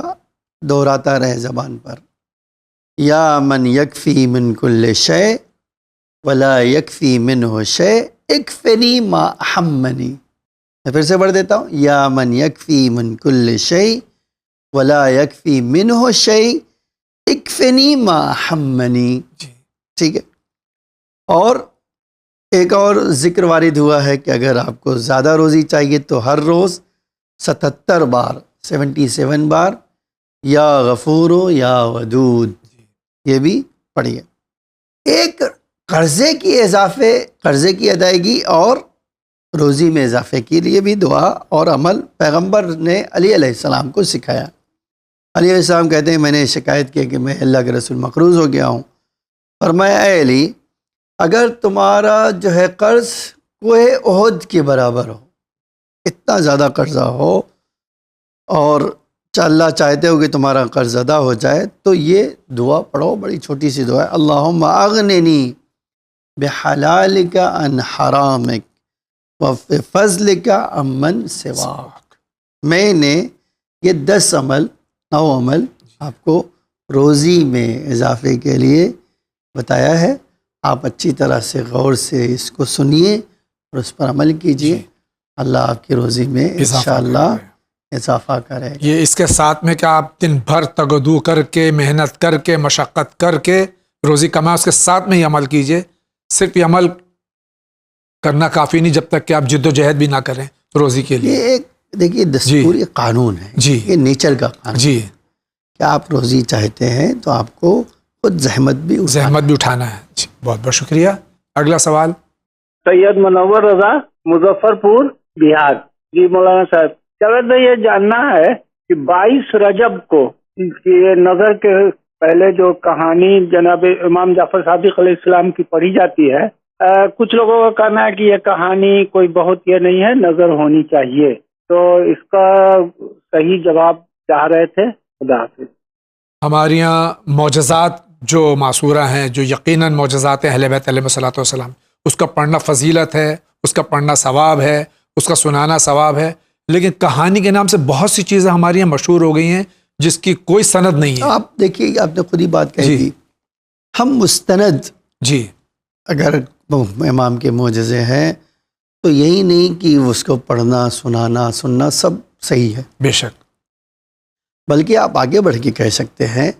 Speaker 2: دہراتا رہے زبان پر، یا من یکفی من کل شے ولا یکفی منہ شے اکفنی ما احمنی۔ میں پھر سے پڑھ دیتا ہوں، یا من یکفی من کل شے ولا یکفی منہ شے اکفنی ما احمنی۔ ٹھیک ہے، اور ایک اور ذکر وارد ہوا ہے کہ اگر آپ کو زیادہ روزی چاہیے تو ہر روز 77 بار 77 بار یا غفور یا ودود یہ بھی پڑھیے۔ ایک قرضے کی ادائیگی اور روزی میں اضافے کے لیے بھی دعا اور عمل پیغمبر نے علی علیہ السلام کو سکھایا۔ علی علیہ السلام کہتے ہیں میں نے شکایت کی کہ میں اللہ کے رسول مقروض ہو گیا ہوں، فرمایا اے علی اگر تمہارا جو ہے قرض کوہ احد کے برابر ہو، اتنا زیادہ قرضہ ہو اور اللہ چاہتے ہو کہ تمہارا قرض ادا ہو جائے تو یہ دعا پڑھو، بڑی چھوٹی سی دعا ہے، اللہم اغننی بحلالک عن حرامک وفضلک عمن سواک۔ میں نے یہ 10 عمل 9 عمل آپ کو روزی میں اضافے کے لیے بتایا ہے، آپ اچھی طرح سے غور سے اس کو سنیے اور اس پر عمل کیجیے، اللہ آپ کی روزی میں انشاءاللہ اضافہ کرے۔
Speaker 1: یہ اس کے ساتھ میں کہ آپ دن بھر تگدو کر کے محنت کر کے مشقت کر کے روزی کمائیں، اس کے ساتھ میں ہی عمل کیجیے۔ صرف یہ عمل کرنا کافی نہیں جب تک کہ آپ جد و جہد بھی نہ کریں روزی کے لیے۔
Speaker 2: یہ ایک دیکھیے دستوری قانون ہے، یہ نیچر کا قانون ہے کہ آپ روزی چاہتے ہیں تو آپ کو خود زحمت بھی
Speaker 1: اٹھانا ہے۔ جی بہت بہت شکریہ۔ اگلا سوال
Speaker 14: سید منور رضا مظفر پور بہار۔ جی مولانا صاحب جاوید بھائی یہ جاننا ہے کہ 22 رجب کو یہ نظر کے پہلے جو کہانی جناب امام جعفر صادق علیہ السلام کی پڑھی جاتی ہے، کچھ لوگوں کا کہنا ہے کہ یہ کہانی کوئی بہت یہ نہیں ہے، نظر ہونی چاہیے، تو اس کا صحیح جواب چاہ رہے تھے۔ خدا حافظ۔
Speaker 1: ہمارے یہاں معجزات جو معصورہ ہیں، جو یقیناً معجزات ہیں اہل بیت علیہ الصلوۃ والسلام، اس کا پڑھنا فضیلت ہے، اس کا پڑھنا ثواب ہے، اس کا سنانا ثواب ہے، لیکن کہانی کے نام سے بہت سی چیزیں ہمارے یہاں مشہور ہو گئی ہیں جس کی کوئی سند نہیں ہے۔
Speaker 2: آپ دیکھیے آپ نے خود ہی بات کہی تھی، ہم مستند اگر امام کے معجزے ہیں تو یہی نہیں کہ اس کو پڑھنا سنانا سننا سب صحیح ہے،
Speaker 1: بے شک،
Speaker 2: بلکہ آپ آگے بڑھ کے کہہ سکتے ہیں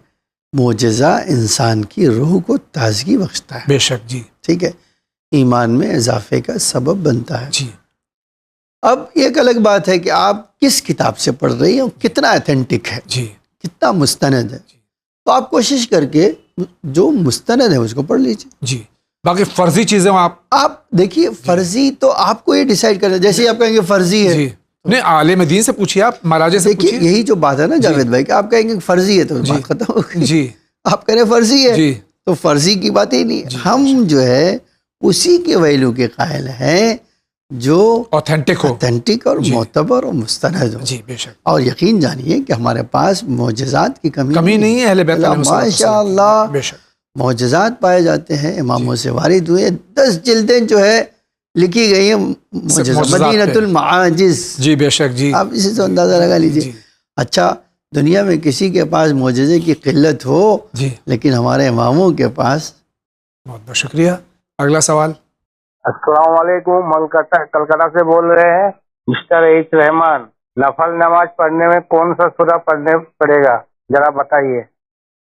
Speaker 2: معجزہ انسان کی روح کو تازگی بخشتا ہے،
Speaker 1: بے شک جی،
Speaker 2: ٹھیک ہے، ایمان میں اضافے کا سبب بنتا ہے
Speaker 1: جی۔
Speaker 2: اب ایک الگ بات ہے کہ آپ کس کتاب سے پڑھ رہی ہیں، کتنا ایتھینٹک ہے،
Speaker 1: جی،
Speaker 2: کتنا مستند ہے، تو آپ کوشش کر کے جو مستند ہے اس کو پڑھ لیجیے۔
Speaker 1: جی، باقی فرضی چیزیں
Speaker 2: آپ دیکھیے فرضی تو آپ کو یہ ڈیسائیڈ کرنا، جیسے آپ کہیں گے فرضی ہے،
Speaker 1: نہیں عالم دین سے پوچھیے، آپ مراجع سے
Speaker 2: دیکھیے یہی جو بات ہے نا جاوید بھائی کہ آپ کہیں گے فرضی ہے تو بات ختم ہو گئی،
Speaker 1: جی،
Speaker 2: آپ کہہ رہے فرضی ہے تو فرضی کی بات ہی نہیں، ہم جو ہے اسی کے ویلو کے قائل ہیں جو اوتھینٹک اور معتبر اور مستند ہو،
Speaker 1: جی بے شک،
Speaker 2: اور یقین جانیے کہ ہمارے پاس معجزات کی کمی
Speaker 1: نہیں ہے، اہل بیت
Speaker 2: ماشاء اللہ
Speaker 1: بے شک
Speaker 2: معجزات پائے جاتے ہیں، اماموں سے وارد ہوئے 10 جلدیں جو ہے لکھی گئی ہیں مدینۃ المعاجز،
Speaker 1: جی بے شک جی،
Speaker 2: آپ اسی سے اندازہ لگا لیجئے۔ اچھا دنیا میں کسی کے پاس معجزے کی قلت ہو لیکن ہمارے اماموں کے پاس۔
Speaker 1: بہت بہت شکریہ۔ اگلا سوال
Speaker 13: السلام علیکم، کلکتہ سے بول رہے ہیں مسٹر ایچ رحمان، نفل نماز پڑھنے میں کون سا سورہ پڑھنے پڑے گا ذرا بتائیے۔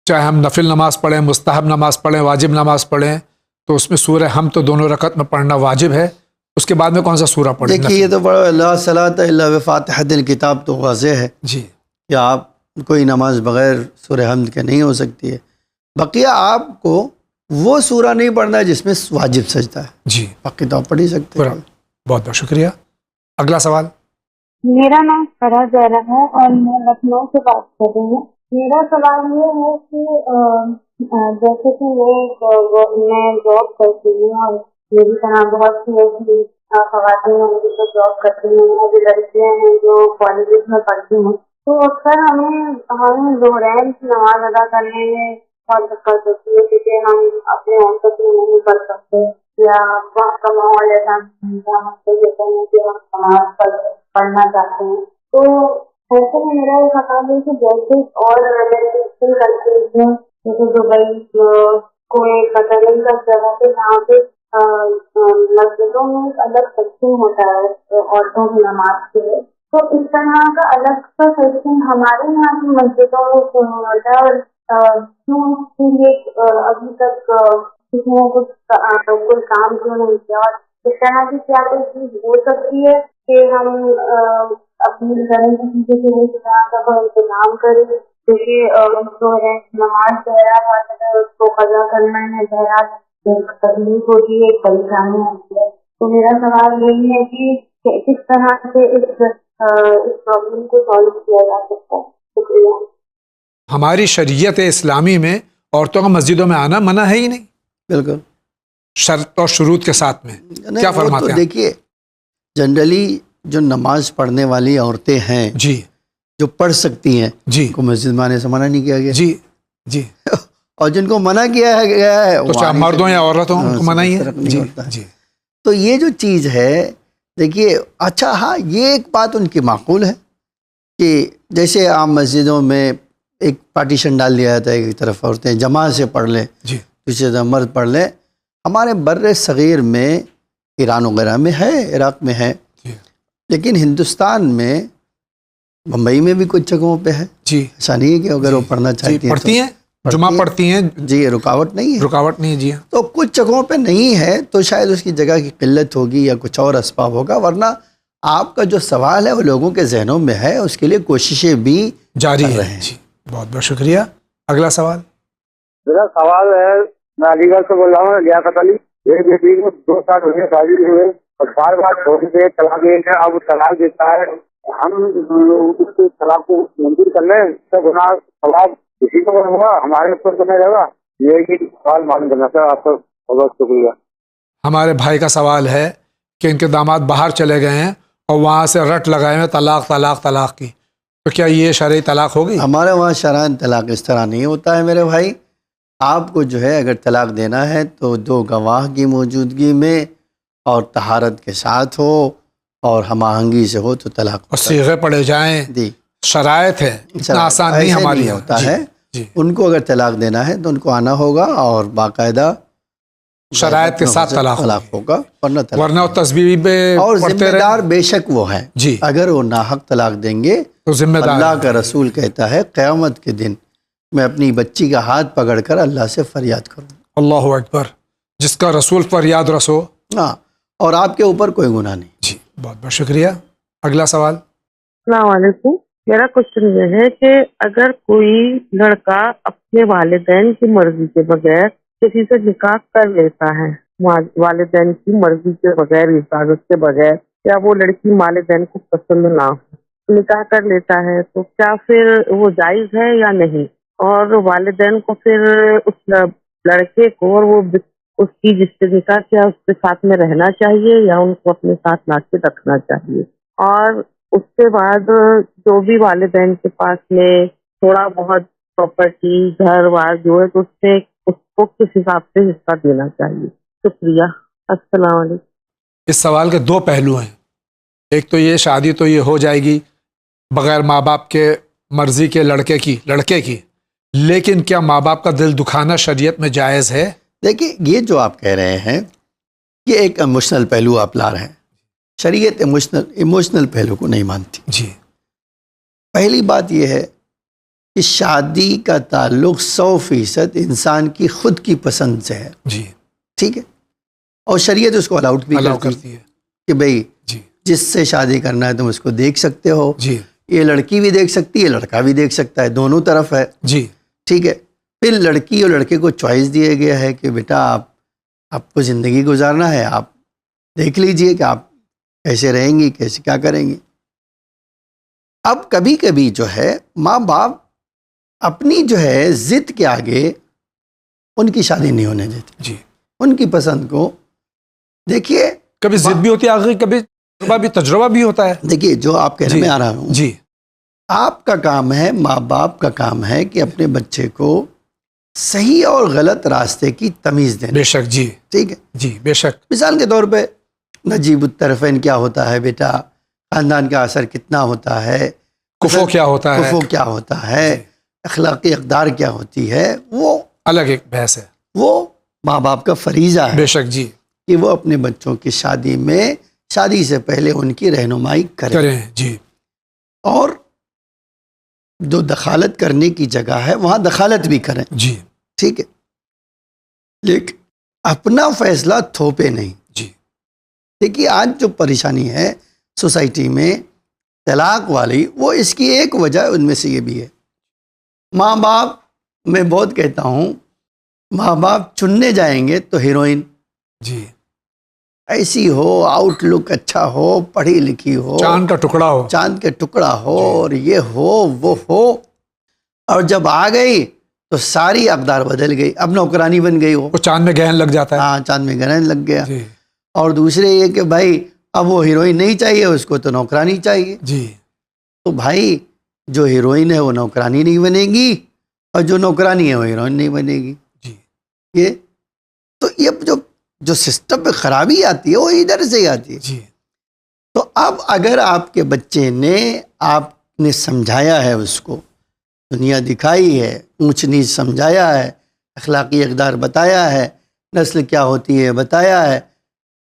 Speaker 1: چاہے ہم نفل نماز پڑھیں، مستحب نماز پڑھیں، واجب نماز پڑھیں، تو اس میں سورہ ہم تو دونوں رکعت میں پڑھنا واجب ہے، اس کے بعد میں کون سا سورہ پڑھیں؟
Speaker 2: دیکھیے یہ تو بڑا لا صلاۃ الا بفاتحۃ الکتاب تو واضح ہے
Speaker 1: جی
Speaker 2: کہ آپ کوئی نماز بغیر سورہ حمد کے نہیں ہو سکتی ہے، بقیہ آپ کو وہ سورہ نہیں پڑھنا ہے جس میں واجب سجدہ ہے،
Speaker 1: جی
Speaker 2: باقی تو آپ پڑھ ہی سکتے ہیں۔
Speaker 1: بہت بہت شکریہ۔ اگلا سوال
Speaker 16: میرا نام فرح زہرا ہے اور میں لکھنؤ سے بات کر رہی ہوں۔ میرا سوال یہ ہے کہ جیسے کہ میں جاب کرتی ہوں اور میری طرح بہت سی ایسی خواتین ہیں جو جاب کرتی ہیں, ابھی لڑکیاں ہیں جو کالجز میں پڑھتی ہیں, تو اکثر ہمیں ظہرین کی نماز ادا کرنے میں بہت دقت ہوتی ہے, کیونکہ ہم اپنے وقت میں نہیں پڑھ سکتے, یا وقت کا ماحول ایسا ہم کہتے ہیں کہ ہم نماز پڑھنا چاہتے ہیں. تو ایسے میں میرا یہ خیال ہے کہ جیسے اور کنٹریز میں جیسے دبئی, کوئی قطر, ان سب جگہ پہ جہاں پہ مسجدوں میں ایک الگ سیکشن ہوتا ہے عورتوں کی نماز کے لیے, تو اس طرح کا الگ سا سیکشن ہمارے یہاں کی مسجدوں میں کیوں نہیں ہوتا, اور کیوں یہ ابھی تک کسی نے کوئی کام کیوں نہیں کیا, اور اس طرح کی کیا کوئی چیز ہو سکتی ہے کہ ہم اپنی گھر کی چیزوں کے لیے اس طرح کا انتظام کریں, کیونکہ نماز زہرات اس کو قضا کرنا ہے, زہرات تکلیف ہوتی ہے, پریشانی ہوتی ہے. تو میرا سوال یہی ہے کہ کس طرح سے اس پرابلم کو سالو کیا جا سکتا ہے. شکریہ.
Speaker 1: ہماری شریعت اسلامی میں عورتوں کا مسجدوں میں آنا منع ہے ہی نہیں,
Speaker 2: بالکل
Speaker 1: شرط اور شروط کے ساتھ میں. کیا فرماتے ہیں؟
Speaker 2: دیکھیے جنرلی جو نماز پڑھنے والی عورتیں ہیں,
Speaker 1: جی,
Speaker 2: جو پڑھ سکتی ہیں,
Speaker 1: جی,
Speaker 2: کو مسجد میں آنے سے منع نہیں کیا گیا.
Speaker 1: جی جی.
Speaker 2: اور جن کو منع کیا گیا ہے
Speaker 1: تو چاہے مردوں یا عورتوں کو منع ہی ہے. جی جی.
Speaker 2: تو یہ جو چیز ہے دیکھیے, اچھا ہاں یہ ایک بات ان کی معقول ہے کہ جیسے عام مسجدوں میں ایک پارٹیشن ڈال دیا جاتا ہے, ایک طرف عورتیں جماعت سے پڑھ لیں,
Speaker 1: جی,
Speaker 2: دوسری طرف مرد پڑھ لیں. ہمارے بر صغیر میں ایران وغیرہ میں ہے, عراق میں ہے, لیکن ہندوستان میں بمبئی میں بھی کچھ جگہوں پہ ہے.
Speaker 1: جی,
Speaker 2: ایسا نہیں ہے کہ اگر وہ پڑھنا چاہتی ہیں
Speaker 1: پڑھتی ہیں, جمعہ پڑھتی ہیں.
Speaker 2: جی, رکاوٹ نہیں ہے,
Speaker 1: رکاوٹ نہیں ہے. جی,
Speaker 2: تو کچھ جگہوں پہ نہیں ہے, تو شاید اس کی جگہ کی قلت ہوگی یا کچھ اور اسباب ہوگا, ورنہ آپ کا جو سوال ہے وہ لوگوں کے ذہنوں میں ہے, اس کے لیے کوششیں بھی
Speaker 1: جاری ہیں. جی, بہت بہت شکریہ. اگلا سوال.
Speaker 13: میرا سوال ہے, میں علی گڑھ سے بول رہا ہوں, لیاقت علی. میری بیٹی کو 2 سال ہوئے شادی ہوئے, اور بار بار چھوڑ دے طلاق دے, اب طلاق دیتا ہے. ہم اس کے طلاق کو منظور کر لیں, اس کا گناہ ثواب کسی کو ہوگا, ہمارے اوپر تو نہیں رہے گا. یہ سوال معلوم کرنا تھا آپ کا, بہت شکریہ.
Speaker 1: ہمارے بھائی کا سوال ہے کہ ان کے داماد باہر چلے گئے ہیں اور وہاں سے رٹ لگائے ہیں طلاق طلاق طلاق کی, تو کیا یہ شرعی طلاق ہوگی؟
Speaker 2: ہمارے وہاں شرعاً طلاق اس طرح نہیں ہوتا ہے میرے بھائی. آپ کو جو ہے اگر طلاق دینا ہے تو 2 گواہ کی موجودگی میں اور طہارت کے ساتھ ہو اور ہم آہنگی سے ہو تو طلاق,
Speaker 1: اور صیغے پڑے جائیں. جی, شرائط ہے, اتنا آسان نہیں ہماری
Speaker 2: ہوتا ہے. ان کو اگر طلاق دینا ہے تو ان کو آنا ہوگا اور باقاعدہ
Speaker 1: شرائط کے ساتھ طلاق
Speaker 2: ہوگا,
Speaker 1: ورنہ تسبیح پہ
Speaker 2: اور ذمہ دار بے شک وہ ہے.
Speaker 1: جی,
Speaker 2: اگر وہ ناحق طلاق دیں گے
Speaker 1: تو ذمہ دار.
Speaker 2: اللہ کا رسول کہتا ہے قیامت کے دن میں اپنی بچی کا ہاتھ پکڑ کر اللہ سے فریاد کروں.
Speaker 1: اللہ اکبر. جس کا رسول فریاد رسو.
Speaker 2: ہاں, اور آپ کے اوپر کوئی گناہ نہیں.
Speaker 1: جی, بہت بہت شکریہ. اگلا سوال.
Speaker 17: السلام علیکم. میرا کوشچن یہ ہے کہ اگر کوئی لڑکا اپنے والدین کی مرضی کے بغیر کسی سے نکاح کر لیتا ہے, والدین کی مرضی کے بغیر, اجازت کے بغیر, یا وہ لڑکی والدین کو پسند نہ ہو, نکاح کر لیتا ہے, تو کیا پھر وہ جائز ہے یا نہیں؟ اور والدین کو پھر اس لڑکے کو اور وہ اس کی جس سے نکاح کیا اس کے ساتھ میں رہنا چاہیے یا ان کو اپنے ساتھ لا کے رکھنا چاہیے؟ اور اس کے بعد جو بھی والدین کے پاس میں تھوڑا بہت پراپرٹی گھر وار جو ہے تو اس سے اس کو کس حساب سے حصہ دینا چاہیے؟ شکریہ. السلام علیکم.
Speaker 1: اس سوال کے 2 پہلو ہیں. ایک تو یہ شادی تو یہ ہو جائے گی بغیر ماں باپ کے مرضی کے لڑکے کی, لیکن کیا ماں باپ کا دل دکھانا شریعت میں جائز ہے؟
Speaker 2: دیکھیے یہ جو آپ کہہ رہے ہیں یہ ایک ایموشنل پہلو آپ لا رہے ہیں. شریعت ایموشنل پہلو کو نہیں مانتی.
Speaker 1: جی,
Speaker 2: پہلی بات یہ ہے کہ شادی کا تعلق 100% انسان کی خود کی پسند سے ہے.
Speaker 1: جی,
Speaker 2: ٹھیک ہے, اور شریعت اس کو الاؤڈ بھی کرتی ہے کہ بھئی جس سے شادی کرنا ہے تم اس کو دیکھ سکتے ہو.
Speaker 1: جی,
Speaker 2: یہ لڑکی بھی دیکھ سکتی ہے, لڑکا بھی دیکھ سکتا ہے, دونوں طرف ہے.
Speaker 1: جی,
Speaker 2: ٹھیک ہے. پھر لڑکی اور لڑکے کو چوائس دیا گیا ہے کہ بیٹا آپ کو زندگی گزارنا ہے, آپ دیکھ لیجئے کہ آپ کیسے رہیں گی, کیسے کیا کریں گی. اب کبھی کبھی جو ہے ماں باپ اپنی جو ہے ضد کے آگے ان کی شادی نہیں ہونے دیتے.
Speaker 1: جی,
Speaker 2: ان کی پسند کو دیکھیے
Speaker 1: کبھی ضد بھی ہوتی ہے آگے، کبھی تجربہ بھی ہوتا ہے.
Speaker 2: دیکھیے جو آپ کہنے میں آ رہا ہوں،
Speaker 1: جی
Speaker 2: آپ کا کام ہے، ماں باپ کا کام ہے کہ اپنے بچے کو صحیح اور غلط راستے کی تمیز دیں.
Speaker 1: بے شک. جی
Speaker 2: ٹھیک ہے
Speaker 1: جی بے شک.
Speaker 2: مثال کے طور پہ نجیب الطرفین کیا ہوتا ہے بیٹا، خاندان کا اثر کتنا ہوتا ہے،
Speaker 1: کفو کیا ہوتا ہے،
Speaker 2: کفو کیا ہوتا ہے، اخلاقی اقدار کیا ہوتی ہے، وہ
Speaker 1: الگ ایک بحث ہے.
Speaker 2: وہ ماں باپ کا فریضہ ہے
Speaker 1: بے شک. جی
Speaker 2: کہ وہ اپنے بچوں کی شادی میں، شادی سے پہلے ان کی رہنمائی کریں.
Speaker 1: جی.
Speaker 2: اور جو دخالت کرنے کی جگہ ہے وہاں دخالت بھی کریں.
Speaker 1: جی
Speaker 2: ٹھیک ہے، لیکن اپنا فیصلہ تھوپے نہیں.
Speaker 1: جی.
Speaker 2: دیکھیے آج جو پریشانی ہے سوسائٹی میں طلاق والی، وہ اس کی ایک وجہ ان میں سے یہ بھی ہے، ماں باپ، میں بہت کہتا ہوں ماں باپ چننے جائیں گے تو ہیروئن
Speaker 1: جی
Speaker 2: ایسی ہو، آؤٹ لک اچھا ہو، پڑھی لکھی ہو،
Speaker 1: چاند کا ٹکڑا ہو،
Speaker 2: چاند کا ٹکڑا ہو، اور یہ ہو وہ ہو، اور جب آ گئی تو ساری اقدار بدل گئی، اب نوکرانی بن گئی وہ
Speaker 1: چاند میں گہن لگ جاتا ہے.
Speaker 2: ہاں چاند میں گرہن لگ گیا.
Speaker 1: جی.
Speaker 2: اور دوسرے یہ کہ بھائی اب وہ ہیروئن نہیں چاہیے اس کو، تو نوکرانی چاہیے.
Speaker 1: جی.
Speaker 2: تو بھائی جو ہیروئن ہے وہ نوکرانی نہیں بنے گی، اور جو نوکرانی ہے وہ ہیروئن نہیں بنے گی.
Speaker 1: جی.
Speaker 2: یہ جو سسٹم پہ خرابی آتی ہے وہ ادھر سے ہی آتی ہے.
Speaker 1: جی.
Speaker 2: تو اب اگر آپ کے بچے نے، آپ نے سمجھایا ہے اس کو، دنیا دکھائی ہے، اونچ نیچ سمجھایا ہے، اخلاقی اقدار بتایا ہے، نسل کیا ہوتی ہے بتایا ہے،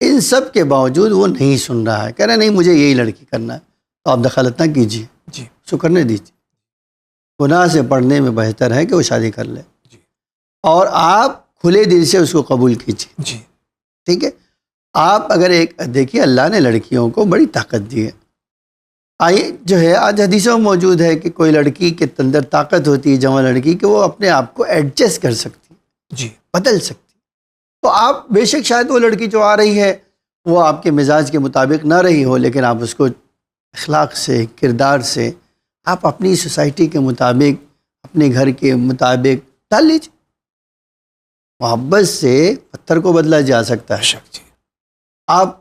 Speaker 2: ان سب کے باوجود وہ نہیں سن رہا ہے، کہہ رہا نہیں مجھے یہی لڑکی کرنا ہے، تو آپ دخالت نہ کیجیے.
Speaker 1: جی.
Speaker 2: اس کو کرنے دیجیے. گناہ سے پڑھنے میں بہتر ہے کہ وہ شادی کر لے.
Speaker 1: جی.
Speaker 2: اور آپ کھلے دل سے اس کو قبول کیجیے.
Speaker 1: جی.
Speaker 2: ٹھیک ہے. آپ اگر دیکھیے اللہ نے لڑکیوں کو بڑی طاقت دی ہے. جو ہے آج حدیثوں میں موجود ہے کہ کوئی لڑکی کے اندر طاقت ہوتی ہے، جوان لڑکی، کہ وہ اپنے آپ کو ایڈجسٹ کر سکتی،
Speaker 1: جی
Speaker 2: بدل سکتی. تو آپ بے شک شاید وہ لڑکی جو آ رہی ہے وہ آپ کے مزاج کے مطابق نہ رہی ہو، لیکن آپ اس کو اخلاق سے، کردار سے، آپ اپنی سوسائٹی کے مطابق، اپنے گھر کے مطابق ڈال لیجیے. محبت سے پتھر کو بدلا جا سکتا ہے. آپ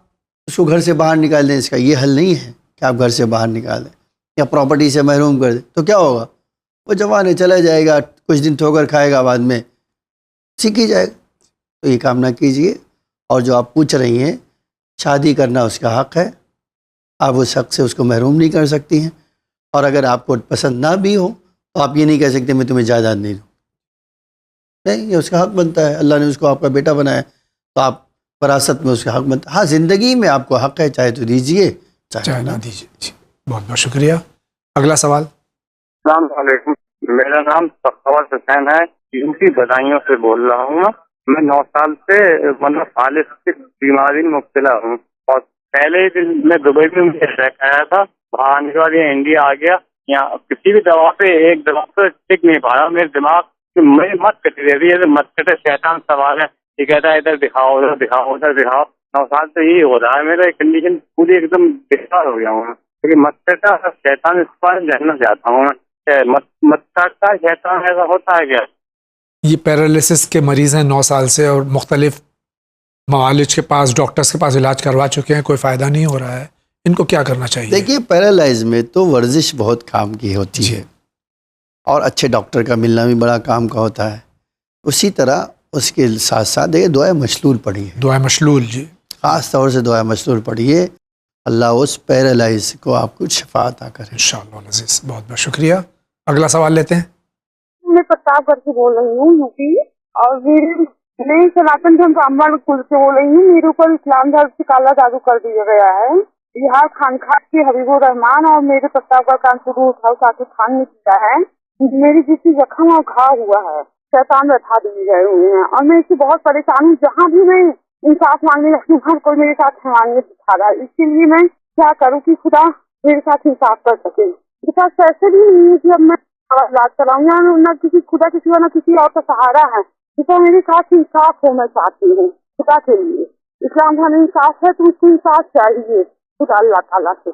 Speaker 2: اس کو گھر سے باہر نکال دیں، اس کا یہ حل نہیں ہے کہ آپ گھر سے باہر نکال دیں یا پراپرٹی سے محروم کر دیں. تو کیا ہوگا؟ وہ جوان ہے، چلا جائے گا، کچھ دن ٹھوکر کھائے گا، بعد میں سیکھ ہی جائے گا. تو یہ کام نہ کیجیے. اور جو آپ پوچھ رہی ہیں، شادی کرنا اس کا حق ہے، آپ اس حق سے اس کو محروم نہیں کر سکتی ہیں. اور اگر آپ کو پسند نہ بھی ہو تو آپ یہ نہیں کہہ سکتے میں تمہیں جائیداد نہیں دوں. نہیں، یہ اس کا حق بنتا ہے، اللہ نے اس کو آپ کا بیٹا بنایا، تو آپ وراثت میں اس کا حق بنتا ہے. ہاں زندگی میں آپ کو حق ہے، چاہے تو دیجیے چاہے نہ
Speaker 1: دیجیے. جی بہت بہت شکریہ. اگلا سوال.
Speaker 18: السلام علیکم، میرا نام سخاوت حسین ہے، یوپی بدایوں سے بول رہا ہوں. میں 9 سال سے فالج کی بیماری میں مبتلا ہوں، اور پہلے ہی دن میں دبئی میں مجھے اٹیک آیا تھا. وہاں آنے کے بعد یہ انڈیا آ گیا. یہاں کسی بھی دوا پہ ایک دوا پہ ٹک نہیں پا رہا. میرے دماغ میں مت کٹی رہتی ہے، مت کٹے شیطان سوال ہے، یہ کہتا ہے ادھر دکھاؤ ادھر دکھاؤ ادھر دکھاؤ. 9 سال سے یہی ہو رہا ہے. میرا کنڈیشن پوری ایک دم بیکار ہو گیا ہوں، کیونکہ مت کٹا شیطان اس پر جاننا چاہتا ہوں میں. مت کاٹتا شیطان ایسا ہوتا ہے کیا؟
Speaker 1: یہ پیرالسس کے مریض ہیں 9 سال سے، اور مختلف معالج کے پاس، ڈاکٹرز کے پاس علاج کروا چکے ہیں، کوئی فائدہ نہیں ہو رہا ہے. ان کو کیا کرنا چاہیے؟
Speaker 2: دیکھیے پیرالائز میں تو ورزش بہت کام کی ہوتی ہے، اور اچھے ڈاکٹر کا ملنا بھی بڑا کام کا ہوتا ہے. اسی طرح اس کے ساتھ ساتھ دیکھیے دعائے مشلول پڑھیے.
Speaker 1: دعائے مشلول، جی
Speaker 2: خاص طور سے دعائے مشلول پڑھیے. اللہ اس پیرالائز کو آپ کو شفا عطا کرے
Speaker 1: انشاءاللہ العزیز. بہت بہت شکریہ. اگلا سوال لیتے ہیں.
Speaker 19: میں پرتاپ گڑھ سے بول رہی ہوں یوپی، اور میں سناتن دھرم برامن کل سے بول رہی ہوں. میرے اوپر اسلام دھرم سے کالا جادو کر دیا گیا ہے. بہار خانخواہ کے حبیب الرحمان اور میرے پرتاپ گڑھ کانپور ساکر خان نے کیا ہے. میری جتنی زخم اور گھاؤ ہوا ہے شیطان بیٹھا دیے گئے ہوئے ہیں، اور میں اس سے بہت پریشان ہوں. جہاں بھی میں انصاف مانگنے لگتی ہوں ہر کوئی میرے ساتھ حیوانیت دکھا رہا ہے. اس کے لیے میں کیا کروں کہ خدا میرے ساتھ انصاف کر سکے. میرے پاس پیسے بھی نہیں ہے کہ اب میں علاج کراؤں، یا نہ کسی خدا کے سوا نہ کسی اور کا سہارا ہے. تو میرے ساتھ انصاف ہونا چاہتی ہوں خدا کے لیے. اسلام دھرم انصاف ہے تو اس کو انصاف چاہیے خدا اللہ تعالیٰ سے.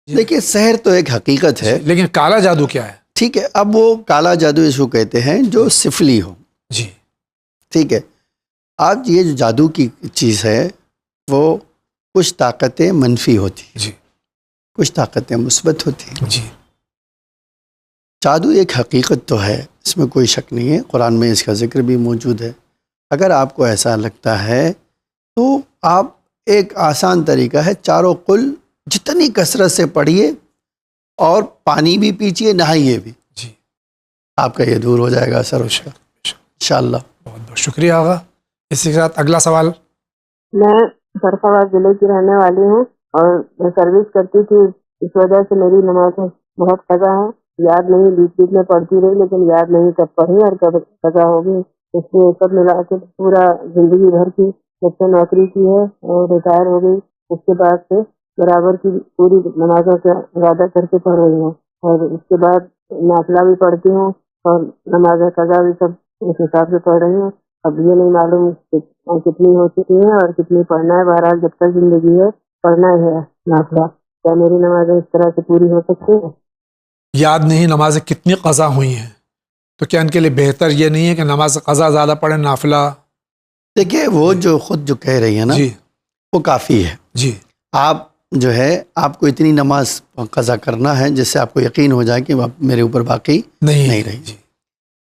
Speaker 2: دیکھیے سحر تو ایک حقیقت ہے،
Speaker 1: لیکن کالا جادو کیا ہے؟
Speaker 2: ٹھیک ہے، اب وہ کالا جادو اس کو کہتے ہیں جو سفلی ہو.
Speaker 1: جی
Speaker 2: ٹھیک ہے. آج یہ جو جادو کی چیز ہے وہ کچھ طاقتیں منفی ہوتی ہیں،
Speaker 1: جی،
Speaker 2: کچھ طاقتیں مثبت ہوتی ہیں۔
Speaker 1: جی،
Speaker 2: جادو ایک حقیقت تو ہے، اس میں کوئی شک نہیں ہے، قرآن میں اس کا ذکر بھی موجود ہے۔ اگر آپ کو ایسا لگتا ہے تو آپ ایک آسان طریقہ ہے، چاروں قل جتنی کثرت سے پڑھیے اور پانی بھی پیجیے، نہائیے بھی،
Speaker 1: جی،
Speaker 2: آپ کا یہ دور ہو جائے گا اثر اس کا انشاءاللہ۔
Speaker 1: بہت بہت شکریہ آغا۔ اسی کے ساتھ اگلا سوال۔
Speaker 17: میں فرخ ضلع کی رہنے والی ہوں اور میں سروس کرتی تھی، اس وجہ سے میری نماز بہت قضا ہے، یاد نہیں، بیچ بیچ میں پڑھتی رہی لیکن یاد نہیں کب پڑھی اور کب قضا ہوگی، اس لیے سب ملا کے پورا زندگی بھر کی جب سے نوکری کی ہے اور ریٹائر ہو گئی اس کے بعد سے برابر کی پوری نمازوں سے ارادہ کر کے پڑھ رہی ہوں، اور اس کے بعد نافلہ بھی پڑھتی ہوں اور نماز قضا بھی سب اس حساب سے پڑھ رہی ہوں۔ اب یہ نہیں معلوم کتنی ہو چکی ہیں اور کتنی پڑھنا ہے، بہرحال جب تک زندگی ہے پڑھنا ہی ہے نافلہ۔ کیا میری نمازیں اس طرح سے پوری ہو سکتی ہیں؟
Speaker 1: یاد نہیں نمازیں کتنی قضا ہوئی ہیں، تو کیا ان کے لیے بہتر یہ نہیں ہے کہ نماز قضا زیادہ پڑھیں، نافلہ؟
Speaker 2: دیکھیے وہ جو خود جو کہہ رہی ہے نا،
Speaker 1: جی،
Speaker 2: وہ کافی ہے۔
Speaker 1: جی،
Speaker 2: آپ جو ہے آپ کو اتنی نماز قضا کرنا ہے جس سے آپ کو یقین ہو جائے کہ میرے اوپر باقی نہیں رہی،
Speaker 1: جی،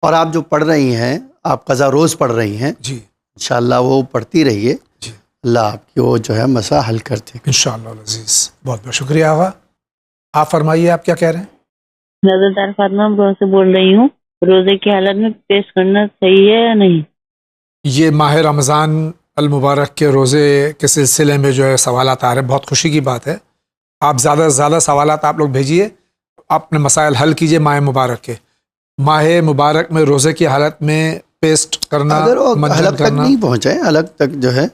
Speaker 2: اور آپ جو پڑھ رہی ہیں، آپ قضا روز پڑھ رہی ہیں،
Speaker 1: جی،
Speaker 2: انشاءاللہ وہ پڑھتی رہیے،
Speaker 1: جی،
Speaker 2: اللہ آپ کی وہ جو ہے مسئلہ حل کرتے ہیں
Speaker 1: انشاءاللہ العزیز۔ بہت بہت شکریہ آغا۔ آپ فرمائیے، آپ کیا کہہ رہے ہیں؟
Speaker 20: نظردار فاطمہ بہت سے بول رہی ہوں، روزے کی حالت میں پیش کرنا صحیح ہے یا نہیں؟
Speaker 1: یہ ماہ رمضان المبارک کے روزے کے سلسلے میں جو ہے سوالات آ رہے ہیں، بہت خوشی کی بات ہے۔ آپ زیادہ سے زیادہ سوالات آپ لوگ بھیجیے، اپنے مسائل حل کیجیے ماہ مبارک کے۔ ماہ مبارک میں روزے کی حالت میں پیسٹ کرنا،
Speaker 2: اگر وہ
Speaker 1: منجن
Speaker 2: حلق تک
Speaker 1: کرنا،
Speaker 2: نہیں پہنچے، حلق تک جو ہے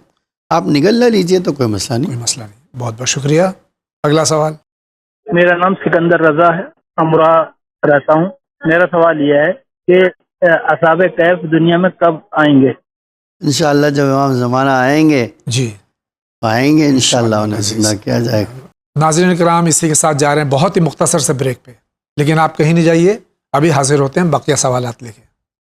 Speaker 2: آپ نگل نہ لیجئے تو کوئی مسئلہ نہیں۔
Speaker 1: کوئی مسئلہ نہیں۔ بہت بہت شکریہ۔ اگلا سوال۔
Speaker 21: میرا نام سکندر رضا ہے، امرا رہتا ہوں۔ میرا سوال یہ ہے کہ اصحاب کہف دنیا میں کب آئیں گے؟
Speaker 2: انشاءاللہ جب امام زمانہ آئیں گے،
Speaker 1: جی
Speaker 2: آئیں گے انشاءاللہ انہیں زندہ کیا جائے گا۔
Speaker 1: ناظرین کرام، اسی کے ساتھ جا رہے ہیں بہت ہی مختصر سے بریک پہ، لیکن آپ کہیں نہیں جائیے، ابھی حاضر ہوتے ہیں بقیہ سوالات لے کے۔